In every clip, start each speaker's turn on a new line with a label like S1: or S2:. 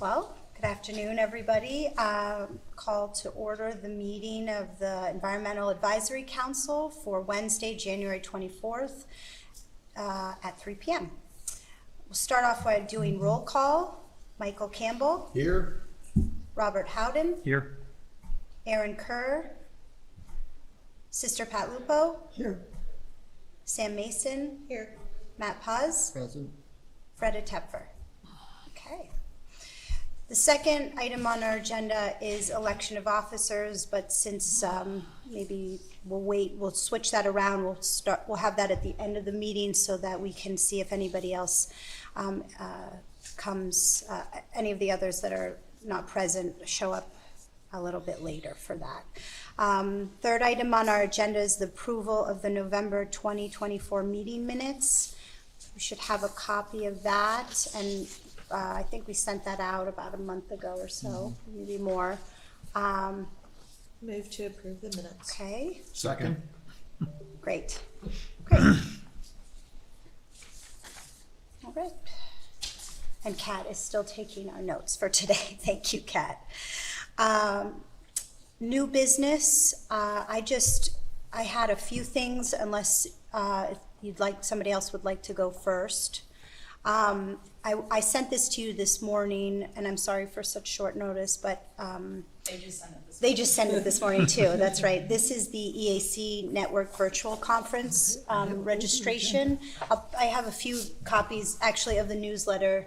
S1: Well, good afternoon, everybody. Call to order the meeting of the Environmental Advisory Council for Wednesday, January 24th at 3 p.m. We'll start off by doing roll call. Michael Campbell.
S2: Here.
S1: Robert Howden.
S3: Here.
S1: Aaron Kerr. Sister Pat Lupo.
S2: Here.
S1: Sam Mason. Here. Matt Paz.
S2: Present.
S1: Freda Tepfer. Okay. The second item on our agenda is election of officers, but since maybe we'll switch that around. We'll have that at the end of the meeting so that we can see if anybody else comes, any of the others that are not present show up a little bit later for that. Third item on our agenda is the approval of the November 2024 meeting minutes. We should have a copy of that, and I think we sent that out about a month ago or so, maybe more.
S4: Move to approve the minutes.
S1: Okay,
S2: Second.
S1: great. All right. And Kat is still taking our notes for today. Thank you, Kat. New business, I had a few things, unless somebody else would like to go first. I sent this to you this morning, and I'm sorry for such short notice, but they just sent it this morning too. That's right. This is the EAC Network Virtual Conference registration. I have a few copies, actually, of the newsletter.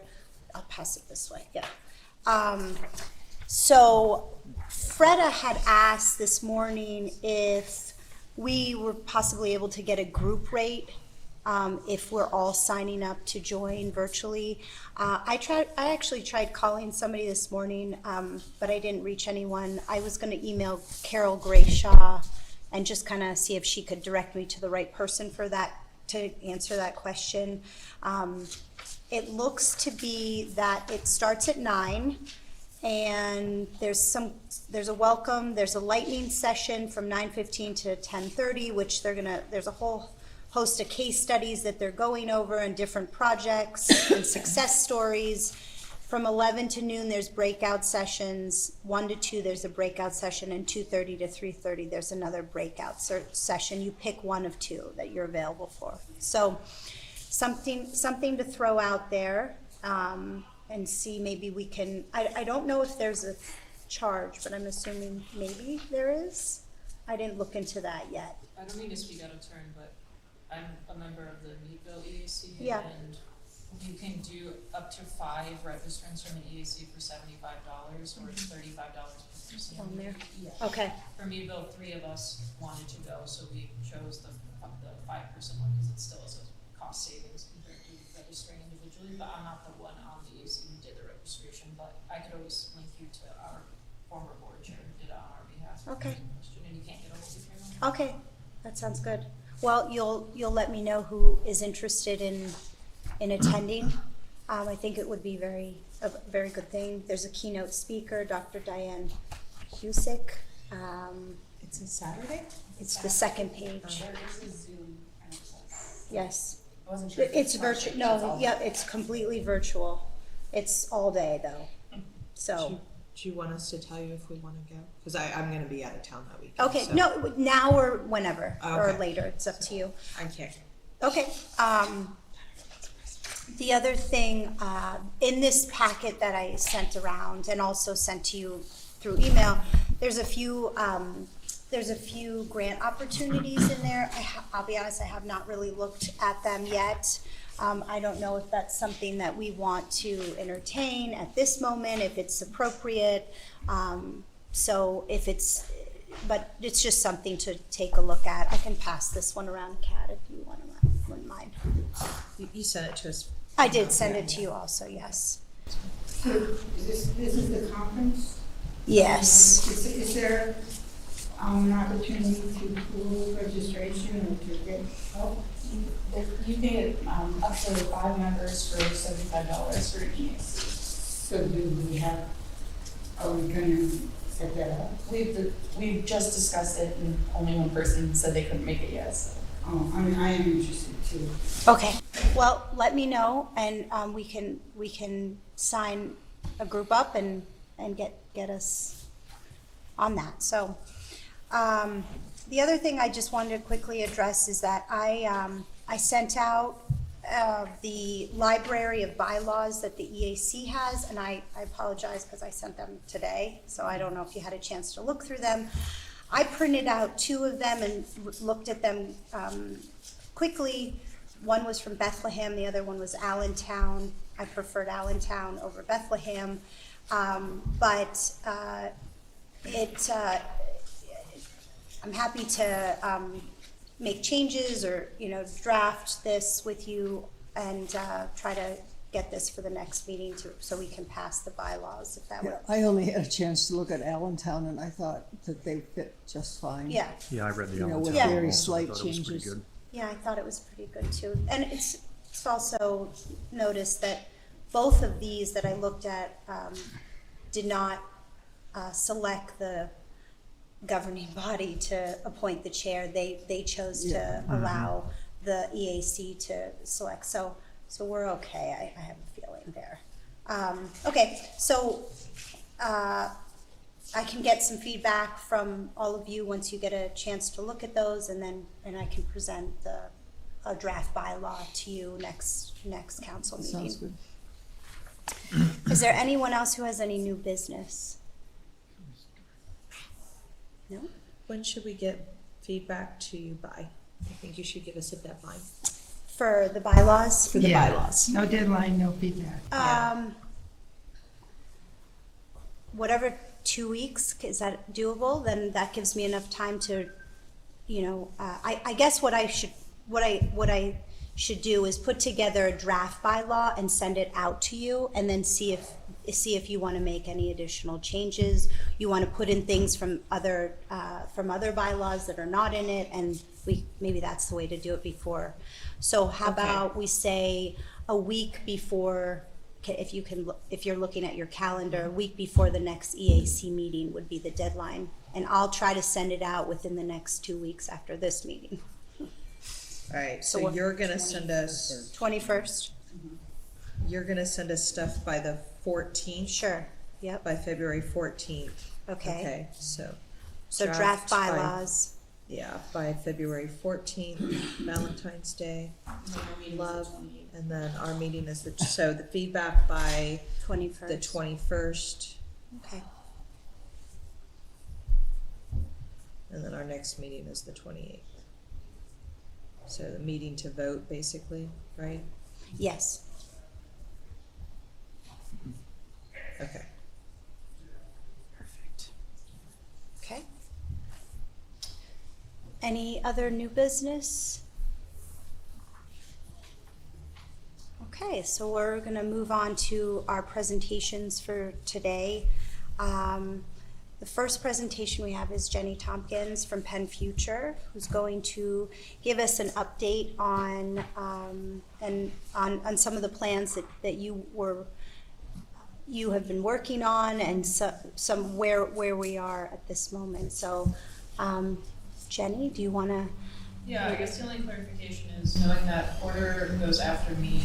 S1: I'll pass it this way. Yeah. So Freda had asked this morning if we were possibly able to get a group rate if we're all signing up to join virtually. I actually tried calling somebody this morning, but I didn't reach anyone. I was going to email Carol Grayshaw and just kind of see if she could direct me to the right person for that, to answer that question. It looks to be that it starts at 9, and there's a welcome, there's a lightning session from 9:15 to 10:30, which there's a whole host of case studies that they're going over and different projects and success stories. From 11 to noon, there's breakout sessions. 1 to 2, there's a breakout session, and 2:30 to 3:30, there's another breakout session. You pick one of two that you're available for. So something to throw out there, and see maybe we can, I don't know if there's a charge, but I'm assuming maybe there is. I didn't look into that yet.
S5: I don't mean to speak out of turn, but I'm a member of the Meadville EAC,
S1: Yeah.
S5: and you can do up to 5 registrants from the EAC for $75 or $35 per person.
S1: On there?
S5: Yeah.
S1: Okay.
S5: For Meadville, 3 of us wanted to go, so we chose the 5-person one because it still is a cost savings compared to registering individually. But I'm not the one on the EAC who did the registration, but I could always link you to our former board chair who did it on our behalf.
S1: Okay.
S5: And you can't get a hold of him.
S1: Okay, that sounds good. Well, you'll let me know who is interested in attending. I think it would be a very good thing. There's a keynote speaker, Dr. Diane Cusick.
S4: It's a Saturday?
S1: It's the second page.
S6: There is a Zoom access.
S1: Yes.
S6: I wasn't sure.
S1: It's virtual. No, yeah, it's completely virtual. It's all day though. So.
S4: Do you want us to tell you if we want to go? Because I'm going to be out of town that weekend.
S1: Okay,
S4: so
S1: no, now or whenever, or
S4: Okay.
S1: later, it's up to you.
S4: I can't.
S1: Okay, the other thing, in this packet that I sent around and also sent to you through email, there's a few grant opportunities in there. I'll be honest, I have not really looked at them yet. I don't know if that's something that we want to entertain at this moment, if it's appropriate. But it's just something to take a look at. I can pass this one around, Kat, if you wouldn't mind.
S4: You sent it to us.
S1: I did send it to you also, yes.
S7: So this is the conference?
S1: Yes.
S7: Is there an opportunity to pool registration or to get help?
S6: You can get up to 5 members for $75 for EAC.
S7: So are we gonna set that up?
S6: We've just discussed it, and only one person said they couldn't make it yet. So.
S7: Oh, I mean, I am interested too.
S1: Okay, well, let me know, and we can sign a group up and get us on that. So, the other thing I just wanted to quickly address is that I sent out the library of bylaws that the EAC has, and I apologize because I sent them today, so I don't know if you had a chance to look through them. I printed out 2 of them and looked at them quickly. One was from Bethlehem, the other one was Allentown. I preferred Allentown over Bethlehem, but I'm happy to make changes or, draft this with you and try to get this for the next meeting so we can pass the bylaws, if that
S2: Yeah,
S1: would.
S2: I only had a chance to look at Allentown, and I thought that they fit just fine.
S1: Yeah,
S3: Yeah, I read the
S2: You know,
S3: Allentown
S2: with
S1: Yeah.
S2: very
S3: also. I
S2: slight
S3: thought it was pretty
S2: changes.
S3: good.
S1: yeah, I thought it was pretty good too. And it's also noticed that both of these that I looked at did not select the governing body to appoint the chair. They chose to allow the EAC to select. So we're okay. I have a feeling there. Okay, so I can get some feedback from all of you once you get a chance to look at those, and I can present a draft bylaw to you next council meeting.
S2: Sounds good.
S1: Is there anyone else who has any new business? No?
S4: When should we get feedback to you by? I think you should give us a deadline
S1: For the bylaws?
S4: for the
S7: Yeah.
S4: bylaws.
S7: No deadline, no feedback.
S4: Yeah.
S1: Whatever, 2 weeks, is that doable? Then that gives me enough time to, I guess what I should do is put together a draft bylaw and send it out to you, and then see if you want to make any additional changes. You want to put in things from other bylaws that are not in it, and maybe that's the way to do it before. So how
S4: Okay.
S1: about we say a week before, if you're looking at your calendar, a week before the next EAC meeting would be the deadline. And I'll try to send it out within the next 2 weeks after this meeting.
S4: All right,
S1: So
S4: so
S1: what-
S4: you're gonna send us,
S1: 21st?
S4: stuff by the 14th?
S1: Sure, yep,
S4: By February 14th.
S1: okay.
S4: Okay, so,
S1: So draft
S4: draft by-
S1: bylaws,
S4: yeah, by February 14th, Valentine's Day, love, and then our meeting is so the feedback by the
S1: 21st.
S4: 21st,
S1: Okay,
S4: and then our next meeting is the 28th. So the meeting to vote, basically, right?
S1: yes.
S4: Okay.
S1: Perfect. Okay. Any other new business? Okay, so we're gonna move on to our presentations for today. The first presentation we have is Jenny Tompkins from Penn Future, who's going to give us an update on, on some of the plans that you have been working on, and some where we are at this moment. So, Jenny, do you want to?
S5: Yeah, I guess the only clarification is knowing that Porter goes after me,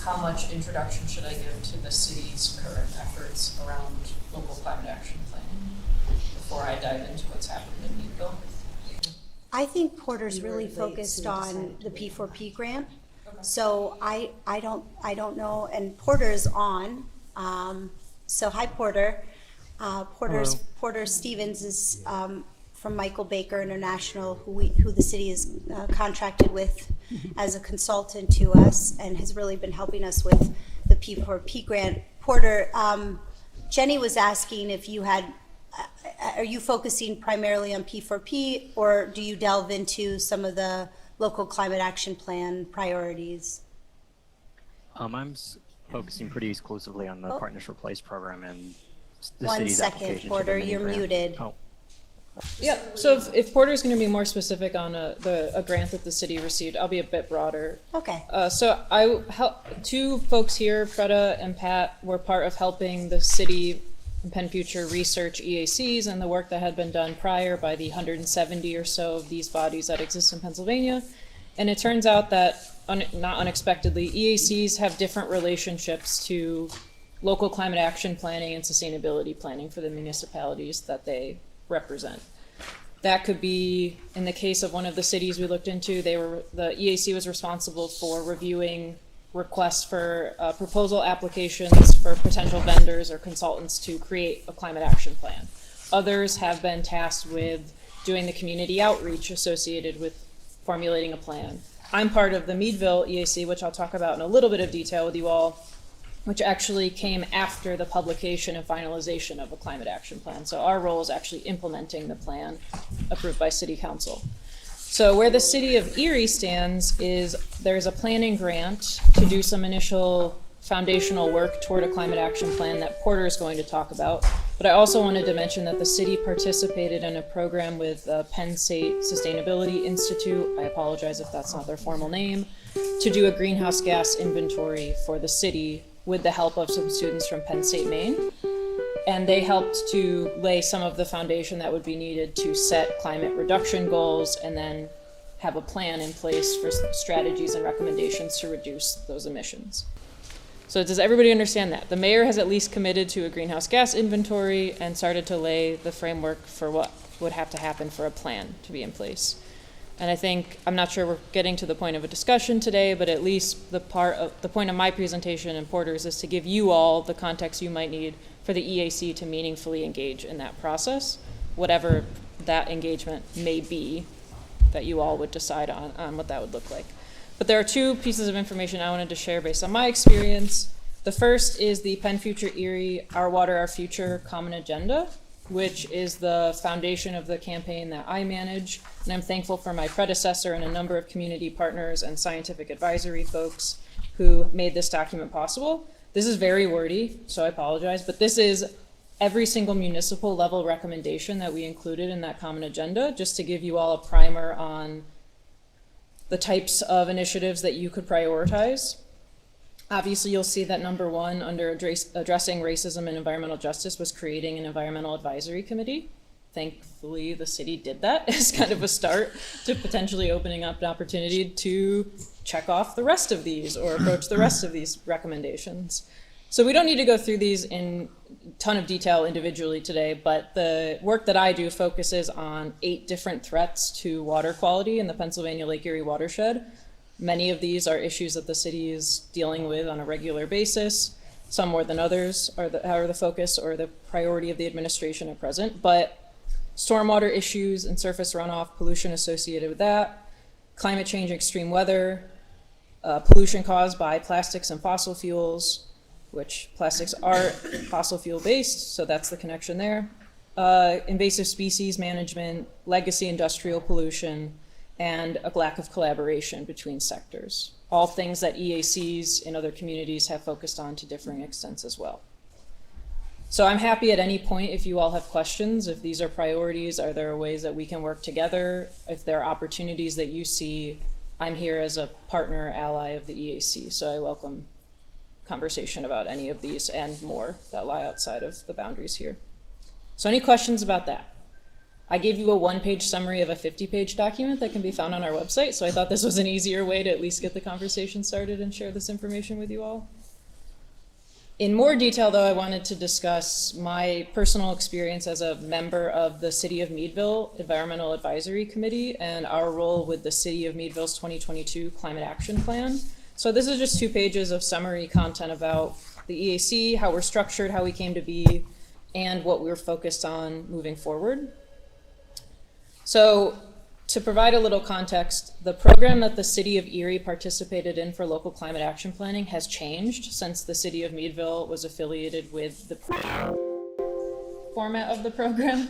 S5: how much introduction should I give to the city's current efforts around local climate action planning before I dive into what's happening in Meadville?
S1: I think Porter's
S2: You were
S1: really
S2: late,
S1: focused
S2: so we
S1: on
S2: decided
S1: the
S2: to wait.
S1: P4P grant.
S5: Okay.
S1: So I don't know, and Porter's on. So hi, Porter. Porter Stevens is from Michael Baker International, who the city is contracted with as a consultant to us, and has really been helping us with the P4P grant. Porter, Jenny was asking if you had, are you focusing primarily on P4P, or do you delve into some of the local climate action plan priorities?
S8: I'm focusing pretty exclusively on the
S1: Oh.
S8: Partners for Place program and the
S1: One
S8: city's
S1: second,
S8: application to the
S1: Porter,
S8: mini
S1: you're
S8: grant.
S1: muted.
S8: Oh,
S9: Yeah, so if Porter's going to be more specific on a grant that the city received, I'll be a bit broader.
S1: Okay,
S9: So two folks here, Freda and Pat, were part of helping the city and Penn Future research EACs and the work that had been done prior by the 170 or so of these bodies that exist in Pennsylvania. And it turns out that, not unexpectedly, EACs have different relationships to local climate action planning and sustainability planning for the municipalities that they represent. That could be, in the case of one of the cities we looked into, the EAC was responsible for reviewing requests for proposal applications for potential vendors or consultants to create a climate action plan. Others have been tasked with doing the community outreach associated with formulating a plan. I'm part of the Meadville EAC, which I'll talk about in a little bit of detail with you all, which actually came after the publication and finalization of a climate action plan. So our role is actually implementing the plan approved by City Council. So where the City of Erie stands is there's a planning grant to do some initial foundational work toward a climate action plan that Porter is going to talk about. But I also wanted to mention that the city participated in a program with Penn State Sustainability Institute, I apologize if that's not their formal name, to do a greenhouse gas inventory for the city with the help of some students from Penn State, Maine. And they helped to lay some of the foundation that would be needed to set climate reduction goals and then have a plan in place for strategies and recommendations to reduce those emissions. So does everybody understand that? The mayor has at least committed to a greenhouse gas inventory and started to lay the framework for what would have to happen for a plan to be in place. And I think, I'm not sure we're getting to the point of a discussion today, but at least the point of my presentation and Porter's is to give you all the context you might need for the EAC to meaningfully engage in that process, whatever that engagement may be that you all would decide on what that would look like. But there are two pieces of information I wanted to share based on my experience. The first is the Penn Future Erie Our Water, Our Future Common Agenda, which is the foundation of the campaign that I manage. And I'm thankful for my predecessor and a number of community partners and scientific advisory folks who made this document possible. This is very wordy, so I apologize, but this is every single municipal level recommendation that we included in that common agenda, just to give you all a primer on the types of initiatives that you could prioritize. Obviously, you'll see that number one under addressing racism and environmental justice was creating an environmental advisory committee. Thankfully, the city did that as kind of a start to potentially opening up an opportunity to check off the rest of these or approach the rest of these recommendations. So we don't need to go through these in a ton of detail individually today, but the work that I do focuses on 8 different threats to water quality in the Pennsylvania Lake Erie watershed. Many of these are issues that the city is dealing with on a regular basis. Some more than others are the focus or the priority of the administration at present, but stormwater issues and surface runoff, pollution associated with that, climate change, extreme weather, pollution caused by plastics and fossil fuels, which plastics are fossil fuel based, so that's the connection there. Invasive species management, legacy industrial pollution, and a lack of collaboration between sectors. All things that EACs in other communities have focused on to differing extents as well. So I'm happy at any point if you all have questions, if these are priorities, are there ways that we can work together? If there are opportunities that you see, I'm here as a partner, ally of the EAC, so I welcome conversation about any of these and more that lie outside of the boundaries here. So any questions about that? I gave you a 1-page summary of a 50-page document that can be found on our website, so I thought this was an easier way to at least get the conversation started and share this information with you all. In more detail, though, I wanted to discuss my personal experience as a member of the City of Meadville Environmental Advisory Committee and our role with the City of Meadville's 2022 Climate Action Plan. So this is just 2 pages of summary content about the EAC, how we're structured, how we came to be, and what we're focused on moving forward. So to provide a little context, the program that the City of Erie participated in for local climate action planning has changed since the City of Meadville was affiliated with the format of the program.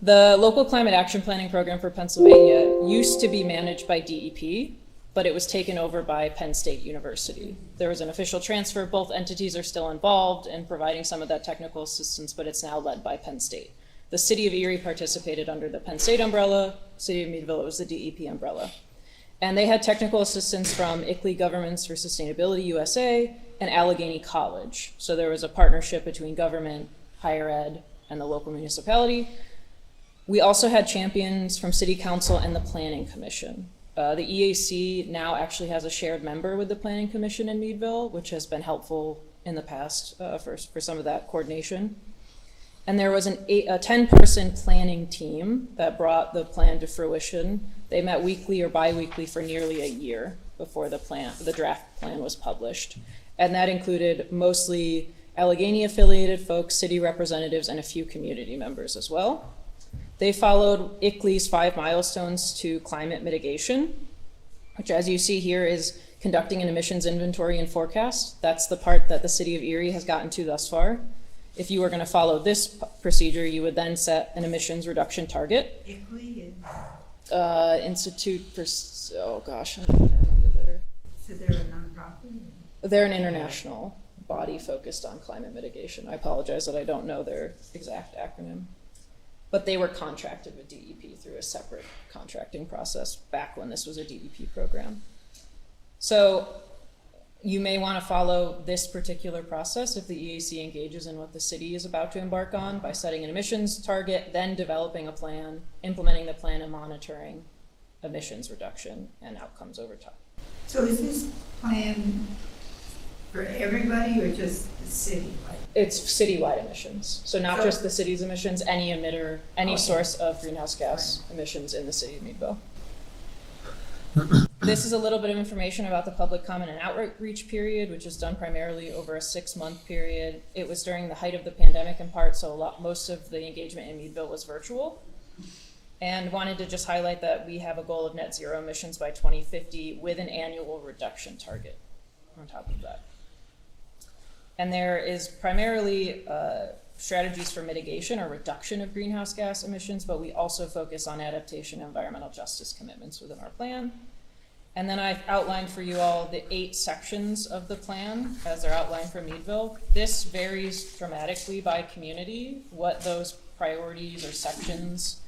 S9: The local climate action planning program for Pennsylvania used to be managed by DEP, but it was taken over by Penn State University. There was an official transfer. Both entities are still involved in providing some of that technical assistance, but it's now led by Penn State. The City of Erie participated under the Penn State umbrella. City of Meadville, it was the DEP umbrella. And they had technical assistance from ICLEI Governments for Sustainability USA and Allegheny College. So there was a partnership between government, higher ed, and the local municipality. We also had champions from City Council and the Planning Commission. The EAC now actually has a shared member with the Planning Commission in Meadville, which has been helpful in the past for some of that coordination. And there was a 10-person planning team that brought the plan to fruition. They met weekly or bi-weekly for nearly a year before the draft plan was published. And that included mostly Allegheny-affiliated folks, city representatives, and a few community members as well. They followed ICLEI's 5 milestones to climate mitigation, which, as you see here, is conducting an emissions inventory and forecast. That's the part that the city of Erie has gotten to thus far. If you were going to follow this procedure, you would then set an emissions reduction target.
S7: ICLEI,
S9: Institute for, oh gosh, I don't remember there.
S7: so they're a nonprofit?
S9: They're an international body focused on climate mitigation. I apologize that I don't know their exact acronym. But they were contracted with DEP through a separate contracting process back when this was a DEP program. So you may want to follow this particular process if the EAC engages in what the city is about to embark on by setting an emissions target, then developing a plan, implementing the plan, and monitoring emissions reduction and outcomes over time.
S7: So is this plan for everybody or just the city?
S9: It's citywide emissions. So not
S7: So-
S9: just the city's emissions, any emitter, any
S7: Okay.
S9: source of greenhouse gas emissions in the city of Meadville. This is a little bit of information about the public comment and outreach period, which is done primarily over a 6-month period. It was during the height of the pandemic in part, so most of the engagement in Meadville was virtual. And wanted to just highlight that we have a goal of net zero emissions by 2050 with an annual reduction target on top of that. And there is primarily strategies for mitigation or reduction of greenhouse gas emissions, but we also focus on adaptation and environmental justice commitments within our plan. And then I've outlined for you all the 8 sections of the plan as they're outlined for Meadville. This varies dramatically by community, what those priorities or sections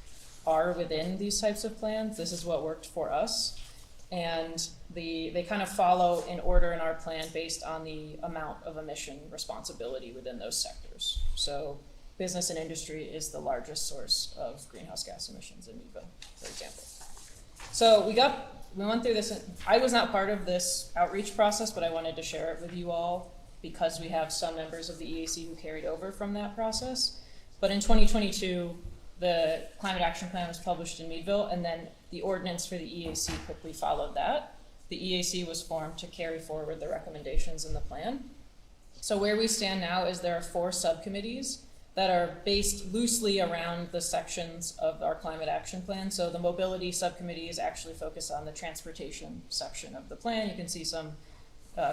S9: are within these types of plans. This is what worked for us. And they kind of follow in order in our plan based on the amount of emission responsibility within those sectors. So business and industry is the largest source of greenhouse gas emissions in Meadville, for example. So we went through this. I was not part of this outreach process, but I wanted to share it with you all because we have some members of the EAC who carried over from that process. But in 2022, the Climate Action Plan was published in Meadville, and then the ordinance for the EAC quickly followed that. The EAC was formed to carry forward the recommendations in the plan. So where we stand now is there are 4 subcommittees that are based loosely around the sections of our Climate Action Plan. So the mobility subcommittee is actually focused on the transportation section of the plan. You can see some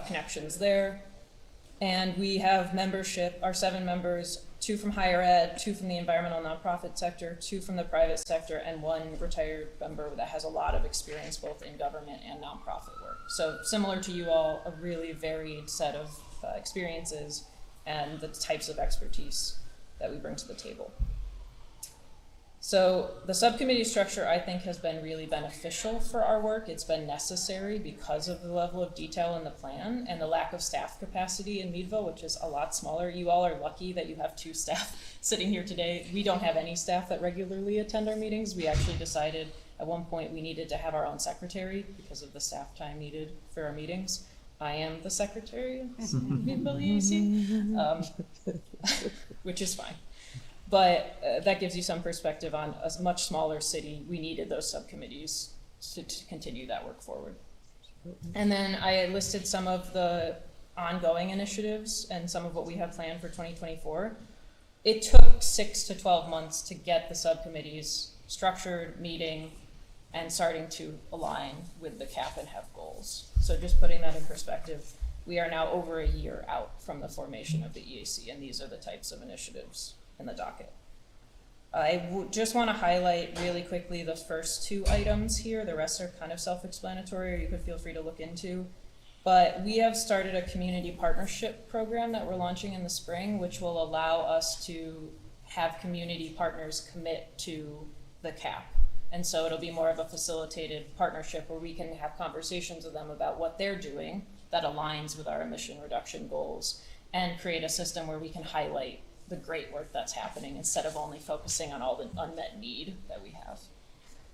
S9: connections there. And we have membership, our 7 members, 2 from higher ed, 2 from the environmental nonprofit sector, 2 from the private sector, and 1 retired member that has a lot of experience both in government and nonprofit work. So similar to you all, a really varied set of experiences and the types of expertise that we bring to the table. So the subcommittee structure, I think, has been really beneficial for our work. It's been necessary because of the level of detail in the plan and the lack of staff capacity in Meadville, which is a lot smaller. You all are lucky that you have 2 staff sitting here today. We don't have any staff that regularly attend our meetings. We actually decided at one point we needed to have our own secretary because of the staff time needed for our meetings. I am the secretary of Meadville EAC, which is fine. But that gives you some perspective on a much smaller city. We needed those subcommittees to continue that work forward. And then I listed some of the ongoing initiatives and some of what we have planned for 2024. It took 6 to 12 months to get the subcommittees structured, meeting, and starting to align with the CAP and HEF goals. So just putting that in perspective, we are now over a year out from the formation of the EAC, and these are the types of initiatives in the docket. I just want to highlight really quickly the first 2 items here. The rest are kind of self-explanatory, or you could feel free to look into. But we have started a community partnership program that we're launching in the spring, which will allow us to have community partners commit to the CAP. And so it'll be more of a facilitated partnership where we can have conversations with them about what they're doing that aligns with our emission reduction goals and create a system where we can highlight the great work that's happening instead of only focusing on all the unmet need that we have.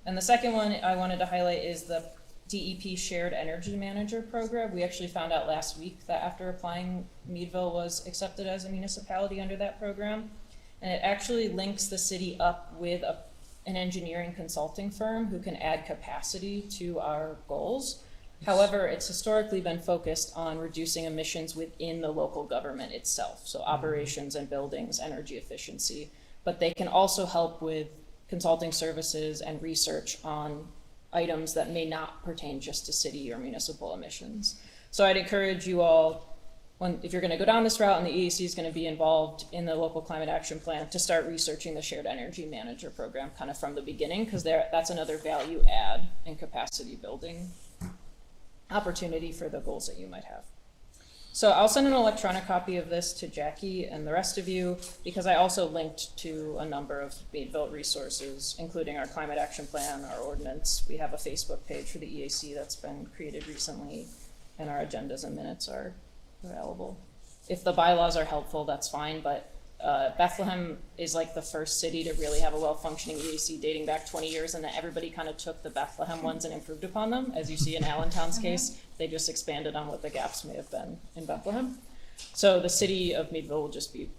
S9: And the second one I wanted to highlight is the DEP Shared Energy Manager Program. We actually found out last week that after applying, Meadville was accepted as a municipality under that program. And it actually links the city up with an engineering consulting firm who can add capacity to our goals. However, it's historically been focused on reducing emissions within the local government itself, so operations and buildings, energy efficiency. But they can also help with consulting services and research on items that may not pertain just to city or municipal emissions. So I'd encourage you all, if you're gonna go down this route and the EAC is gonna be involved in the local climate action plan, to start researching the Shared Energy Manager Program kind of from the beginning, because that's another value add and capacity building opportunity for the goals that you might have. So I'll send an electronic copy of this to Jackie and the rest of you, because I also linked to a number of Meadville resources, including our climate action plan, our ordinance. We have a Facebook page for the EAC that's been created recently, and our agendas and minutes are available. If the bylaws are helpful, that's fine, but Bethlehem is like the first city to really have a well-functioning EAC dating back 20 years, and then everybody kind of took the Bethlehem ones and improved upon them. As you see in Allentown's case, they just expanded on what the gaps may have been in Bethlehem. So the city of Meadville will just be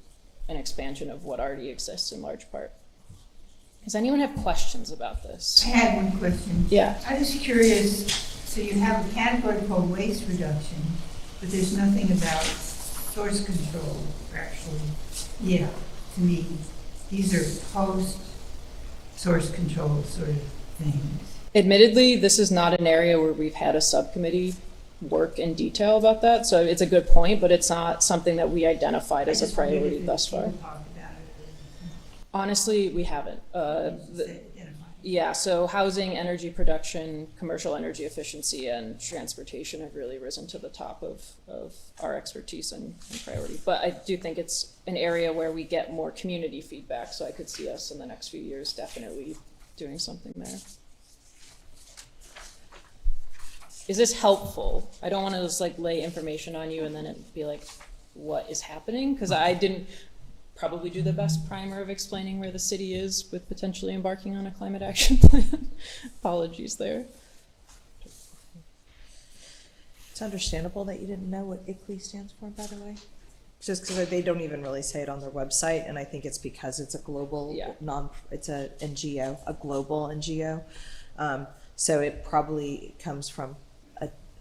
S9: an expansion of what already exists in large part. Does anyone have questions about this?
S7: I had one question.
S9: Yeah.
S7: I was curious, so you have a category called waste reduction, but there's nothing about source control, actually. Yeah, to me, these are post-source control sort of things.
S9: Admittedly, this is not an area where we've had a subcommittee work in detail about that, so it's a good point, but it's not something that we identified as a priority thus far. Honestly, we haven't. Yeah, so housing, energy production, commercial energy efficiency, and transportation have really risen to the top of our expertise and priority. But I do think it's an area where we get more community feedback, so I could see us in the next few years definitely doing something there. Is this helpful? I don't want to just like lay information on you and then it be like, what is happening? Because I didn't probably do the best primer of explaining where the city is with potentially embarking on a climate action plan. Apologies there.
S4: It's understandable that you didn't know what ICLEI stands for, by the way. Just because they don't even really say it on their website, and I think it's because it's a global it's a NGO, a global NGO. So it probably comes from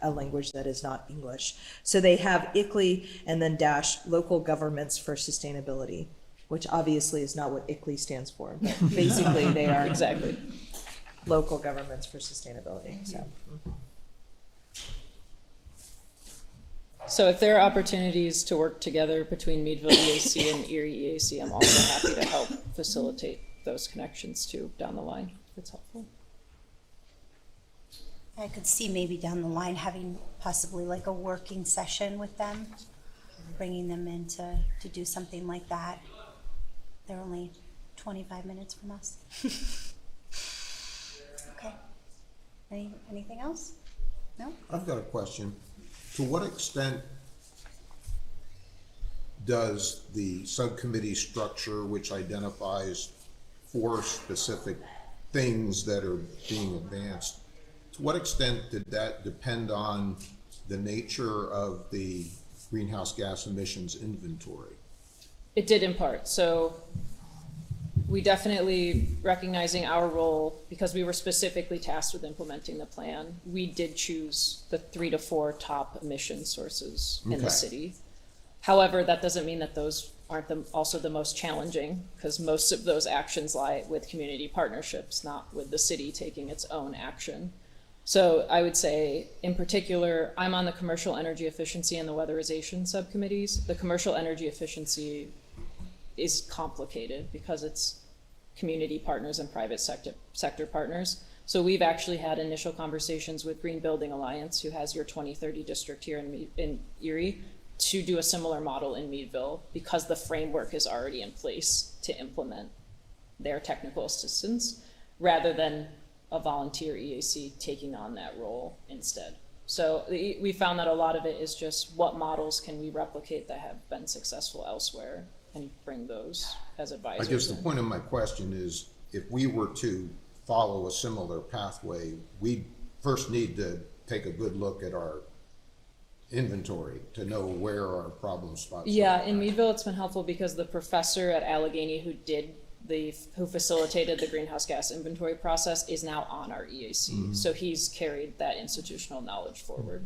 S4: a language that is not English. So they have ICLEI and then dash local governments for sustainability, which obviously is not what ICLEI stands for, but basically they are
S9: Exactly.
S4: local governments for sustainability.
S9: So if there are opportunities to work together between Meadville EAC and Erie EAC, I'm also happy to help facilitate those connections too down the line, if it's helpful.
S1: I could see maybe down the line having possibly like a working session with them, bringing them in to do something like that. They're only 25 minutes from us. Okay. Anything else? No?
S3: I've got a question. To what extent does the subcommittee structure, which identifies 4 specific things that are being advanced, to what extent did that depend on the nature of the greenhouse gas emissions inventory?
S9: It did in part. So we definitely, recognizing our role, because we were specifically tasked with implementing the plan, we did choose the 3 to 4 top emission sources in the city. However, that doesn't mean that those aren't also the most challenging, because most of those actions lie with community partnerships, not with the city taking its own action. So I would say, in particular, I'm on the commercial energy efficiency and the weatherization subcommittees. The commercial energy efficiency is complicated because it's community partners and private sector partners. So we've actually had initial conversations with Green Building Alliance, who has your 2030 district here in Erie, to do a similar model in Meadville, because the framework is already in place to implement their technical assistance, rather than a volunteer EAC taking on that role instead. So we found that a lot of it is just what models can we replicate that have been successful elsewhere and bring those as advisors.
S3: I guess the point of my question is, if we were to follow a similar pathway, we'd first need to take a good look at our inventory to know where our problem spots are.
S9: Yeah, in Meadville, it's been helpful because the professor at Allegheny who facilitated the greenhouse gas inventory process is now on our EAC. So he's carried that institutional knowledge forward.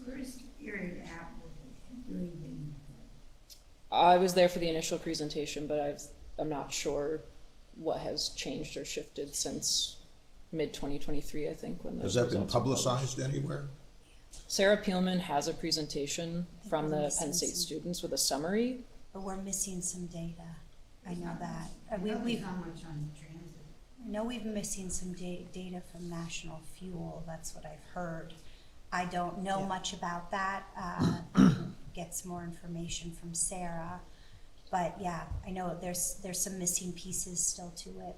S7: Where's Erie at with doing
S9: I was there for the initial presentation, but I'm not sure what has changed or shifted since mid-2023, I think, when
S3: Has
S9: those
S3: that been
S9: results were published.
S3: publicized anywhere?
S9: Sarah Peelman has a presentation from the Penn State students with a summary.
S1: But we're missing some data. I know that.
S7: We've how much on transit?
S1: I know we've missing some data from National Fuel. That's what I've heard. I don't know much about that. Get some more information from Sarah. But yeah, I know there's some missing pieces still to it.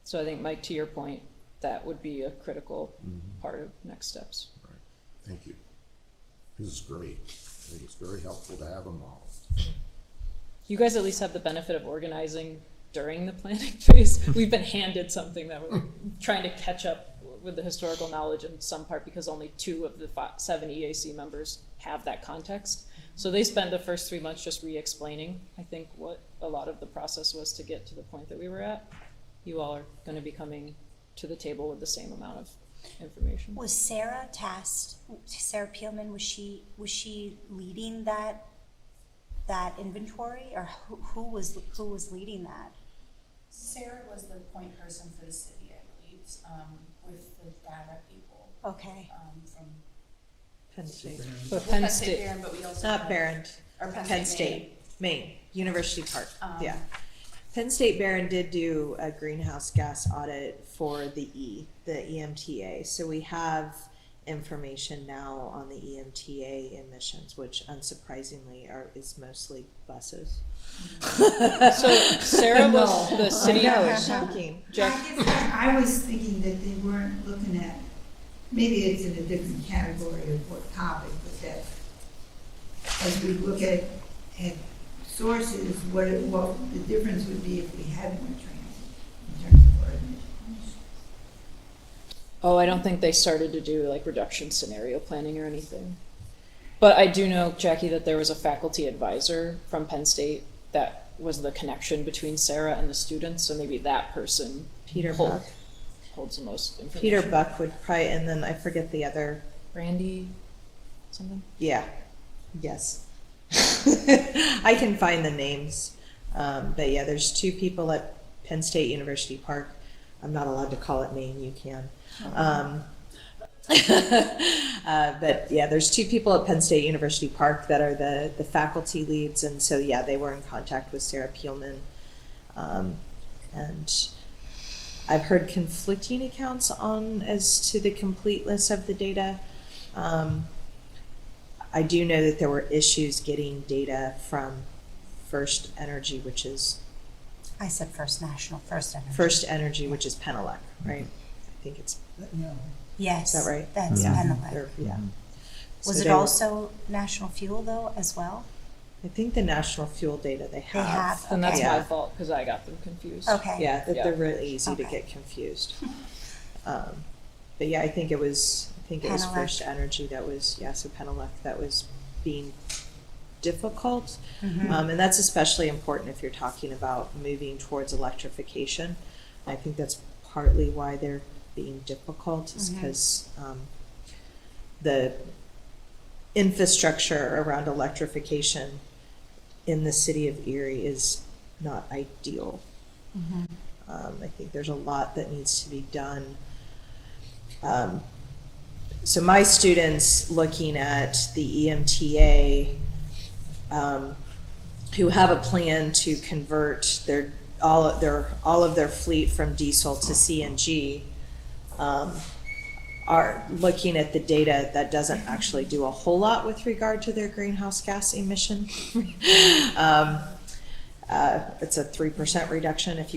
S9: So I think, Mike, to your point, that would be a critical part of next steps.
S3: Right. Thank you. This is great. I think it's very helpful to have them all.
S9: You guys at least have the benefit of organizing during the planning phase. We've been handed something that we're trying to catch up with the historical knowledge in some part because only 2 of the 7 EAC members have that context. So they spend the first 3 months just re-explaining, I think, what a lot of the process was to get to the point that we were at. You all are going to be coming to the table with the same amount of information.
S1: Was Sarah tasked? Sarah Peelman, was she leading that inventory, or who was leading that?
S6: Sarah was the point person for the city, I believe, with the data people,
S1: Okay.
S6: from.
S4: Penn State.
S9: But
S6: Penn
S9: Penn
S6: State
S9: State,
S6: Barron, but we also.
S4: Not
S6: have-
S4: Barron,
S6: Or
S4: Penn State, Maine, University Park,
S6: Um,
S4: yeah. Penn State Barron did do a greenhouse gas audit for the EMTA, so we have information now on the EMTA emissions, which unsurprisingly is mostly buses.
S9: so Sarah was the city.
S4: I know, it's shocking.
S7: I was thinking that they weren't looking at, maybe it's in a different category of what topic, but that as we look at sources, what the difference would be if we had more transit in terms of our emissions.
S9: Oh, I don't think they started to do like reduction scenario planning or anything. But I do know, Jackie, that there was a faculty advisor from Penn State that was the connection between Sarah and the students, so maybe that person
S4: Peter Buck.
S9: holds the most information.
S4: Peter Buck would probably, and then I forget the other,
S9: Randy something?
S4: yeah, yes. I can find the names, but yeah, there's 2 people at Penn State University Park. I'm not allowed to call it Maine, you can. But yeah, there's 2 people at Penn State University Park that are the faculty leads, and so yeah, they were in contact with Sarah Peelman. And I've heard conflicting accounts as to the completeness of the data. I do know that there were issues getting data from First Energy, which is
S1: I said First National, First Energy.
S4: First Energy, which is Penelec, right? I think it's,
S1: Yes.
S4: is that right?
S1: That's
S4: Yeah.
S1: Penelec.
S4: Yeah.
S1: Was
S4: So
S1: it
S4: they were-
S1: also National Fuel though, as well?
S4: I think the national fuel data they have.
S1: They have.
S9: And that's
S1: Okay.
S9: my fault because I got them confused.
S1: Okay.
S4: Yeah, that
S9: Yeah.
S4: they're really easy to
S1: Okay.
S4: get confused. But yeah, I think it was
S1: Penelec.
S4: First Energy that was, yeah, so Penelec that was being difficult. And that's especially important if you're talking about moving towards electrification. I think that's partly why they're being difficult is because the infrastructure around electrification in the city of Erie is not ideal. I think there's a lot that needs to be done. So my students looking at the EMTA, who have a plan to convert all of their fleet from diesel to CNG, are looking at the data that doesn't actually do a whole lot with regard to their greenhouse gas emission. It's a 3% reduction if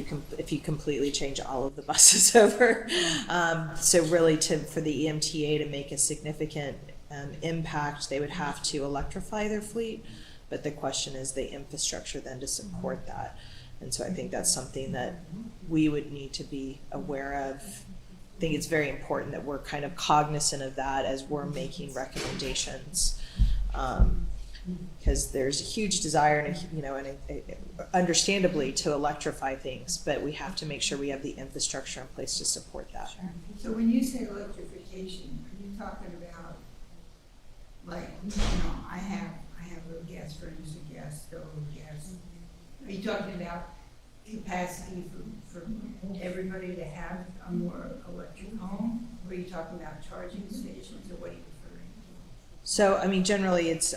S4: you completely change all of the buses over. So really, for the EMTA to make a significant impact, they would have to electrify their fleet. But the question is the infrastructure then to support that. And so I think that's something that we would need to be aware of. I think it's very important that we're kind of cognizant of that as we're making recommendations. Because there's a huge desire and, understandably to electrify things, but we have to make sure we have the infrastructure in place to support that.
S7: So when you say electrification, are you talking about, like, I have a gas furnace, a gas stove, gas. Are you talking about capacity for everybody to have a more electric home? Or are you talking about charging stations, or what are you referring to?
S4: So, generally it's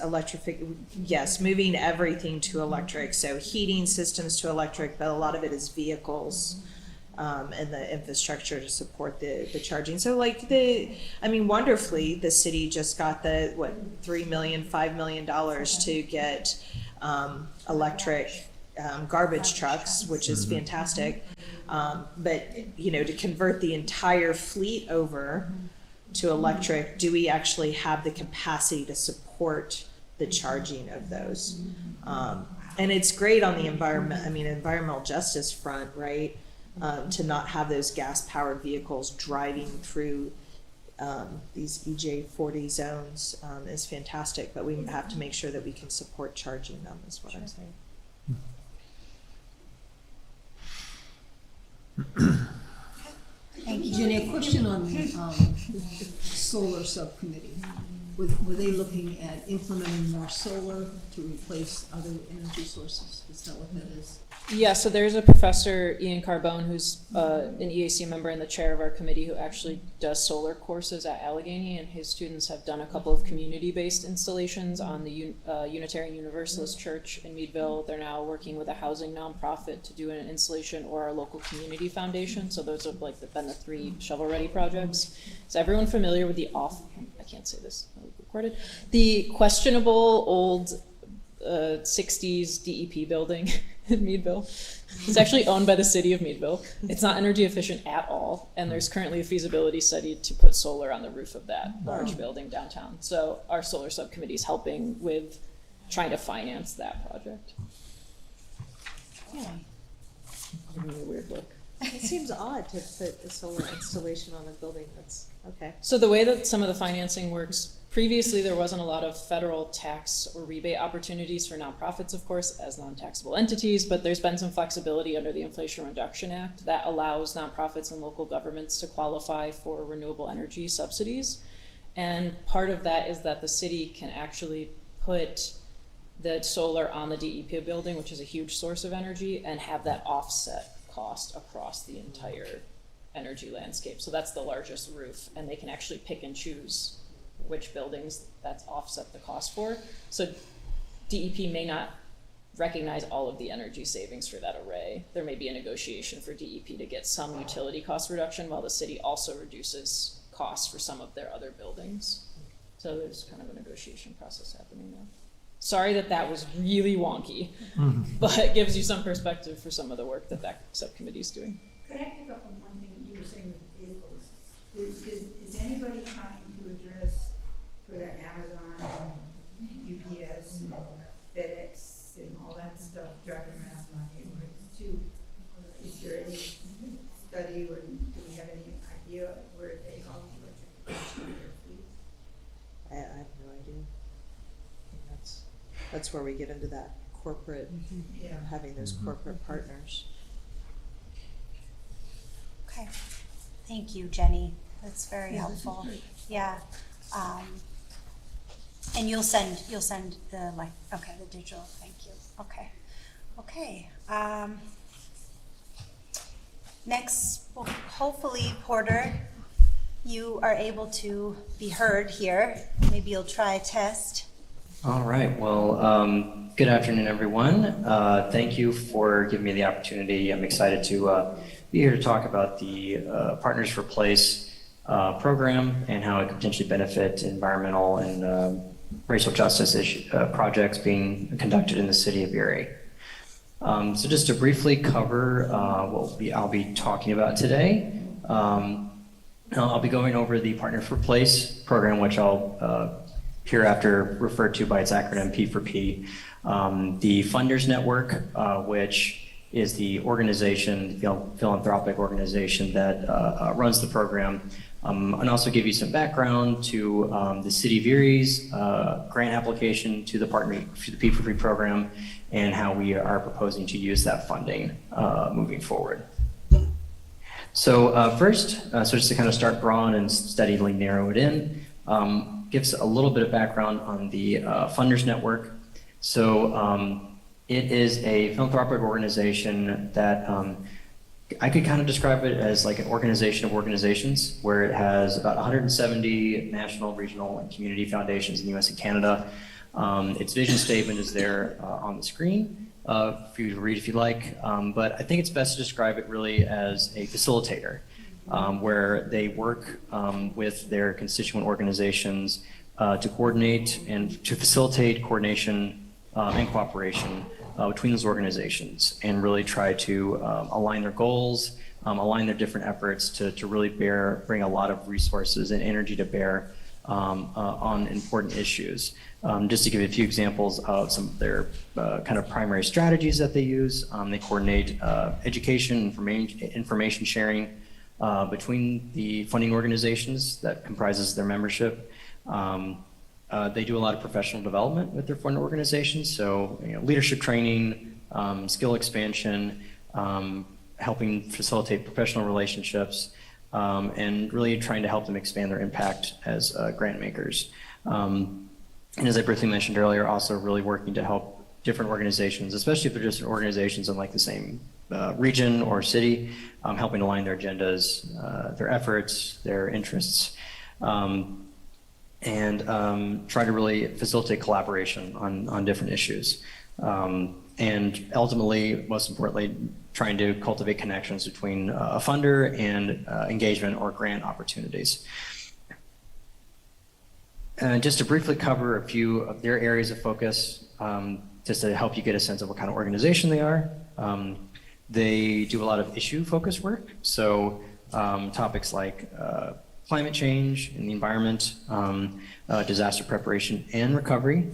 S4: yes, moving everything to electric. So heating systems to electric, but a lot of it is vehicles, and the infrastructure to support the charging. So wonderfully, the city just got the, $3 million, $5 million to get, electric, garbage trucks, which is fantastic. But, to convert the entire fleet over to electric, do we actually have the capacity to support the charging of those? And it's great on the environmental justice front, right? To not have those gas-powered vehicles driving through these EJ40 zones is fantastic, but we have to make sure that we can support charging them, is what I'm saying.
S1: Thank you.
S2: Jenny, a question on the solar subcommittee. Were they looking at implementing more solar to replace other energy sources? Is that what that is?
S9: Yeah, so there's a professor, Ian Carbone, who's an EAC member and the chair of our committee, who actually does solar courses at Allegheny, and his students have done a couple of community-based installations on the Unitarian Universalist Church in Meadville. They're now working with a housing nonprofit to do an installation, or our local community foundation. So those have been the 3 shovel-ready projects. Is everyone familiar with I can't say this, recorded, the questionable old 60s DEP building in Meadville? It's actually owned by the city of Meadville. It's not energy efficient at all, and there's currently a feasibility study to put solar on the roof of that large building downtown. So our solar subcommittee is helping with trying to finance that project. Give me a weird look.
S4: It seems odd to put a solar installation on a building that's, okay.
S9: So the way that some of the financing works, previously there wasn't a lot of federal tax or rebate opportunities for nonprofits, of course, as non-taxable entities, but there's been some flexibility under the Inflation Reduction Act that allows nonprofits and local governments to qualify for renewable energy subsidies. And part of that is that the city can actually put the solar on the DEP building, which is a huge source of energy, and have that offset cost across the entire energy landscape. So that's the largest roof, and they can actually pick and choose which buildings that's offset the cost for. So DEP may not recognize all of the energy savings for that array. There may be a negotiation for DEP to get some utility cost reduction, while the city also reduces costs for some of their other buildings. So there's kind of a negotiation process happening now. Sorry that was really wonky, but it gives you some perspective for some of the work that subcommittee is doing.
S7: Could I pick up on one thing you were saying with vehicles? Is anybody trying to address for the Amazon, UPS, and FedEx, and all that stuff driving around my neighborhoods too? Is there any study, or do we have any idea where they all electrification of their fleet?
S4: I have no idea. That's where we get into that corporate, having those corporate partners.
S1: Okay, thank you, Jenny. That's very helpful. Yeah. And you'll send the the digital. Thank you. Okay. Next, well, hopefully, Porter, you are able to be heard here. Maybe you'll try a test.
S8: All right. Well, good afternoon, everyone. Thank you for giving me the opportunity. I'm excited to be here to talk about the Partners for Place program and how it could potentially benefit environmental and racial justice projects being conducted in the city of Erie. So just to briefly cover what I'll be talking about today, I'll be going over the Partners for Place program, which I'll hereafter referred to by its acronym P4P. The Funders Network, which is the organization, philanthropic organization that runs the program, and also give you some background to the City of Erie's grant application to the P4P program and how we are proposing to use that funding moving forward. So first, so just to kind of start broad and steadily narrow it in, gives a little bit of background on the Funders Network. So it is a philanthropic organization that I could kind of describe it as like an organization of organizations, where it has about 170 national, regional, and community foundations in the US and Canada. Its vision statement is there on the screen for you to read if you like, but I think it's best to describe it really as a facilitator, where they work with their constituent organizations to coordinate and to facilitate coordination and cooperation between those organizations, and really try to align their goals, align their different efforts to really bring a lot of resources and energy to bear on important issues. Just to give you a few examples of some of their kind of primary strategies that they use, they coordinate education, information sharing between the funding organizations that comprises their membership. They do a lot of professional development with their fund organizations, so leadership training, skill expansion, helping facilitate professional relationships, and really trying to help them expand their impact as grant makers. And as I briefly mentioned earlier, also really working to help different organizations, especially if they're different organizations in like the same region or city, helping align their agendas, their efforts, their interests. And try to really facilitate collaboration on different issues. And ultimately, most importantly, trying to cultivate connections between a funder and engagement or grant opportunities. Just to briefly cover a few of their areas of focus, just to help you get a sense of what kind of organization they are. They do a lot of issue-focused work, so topics like climate change and the environment, disaster preparation and recovery,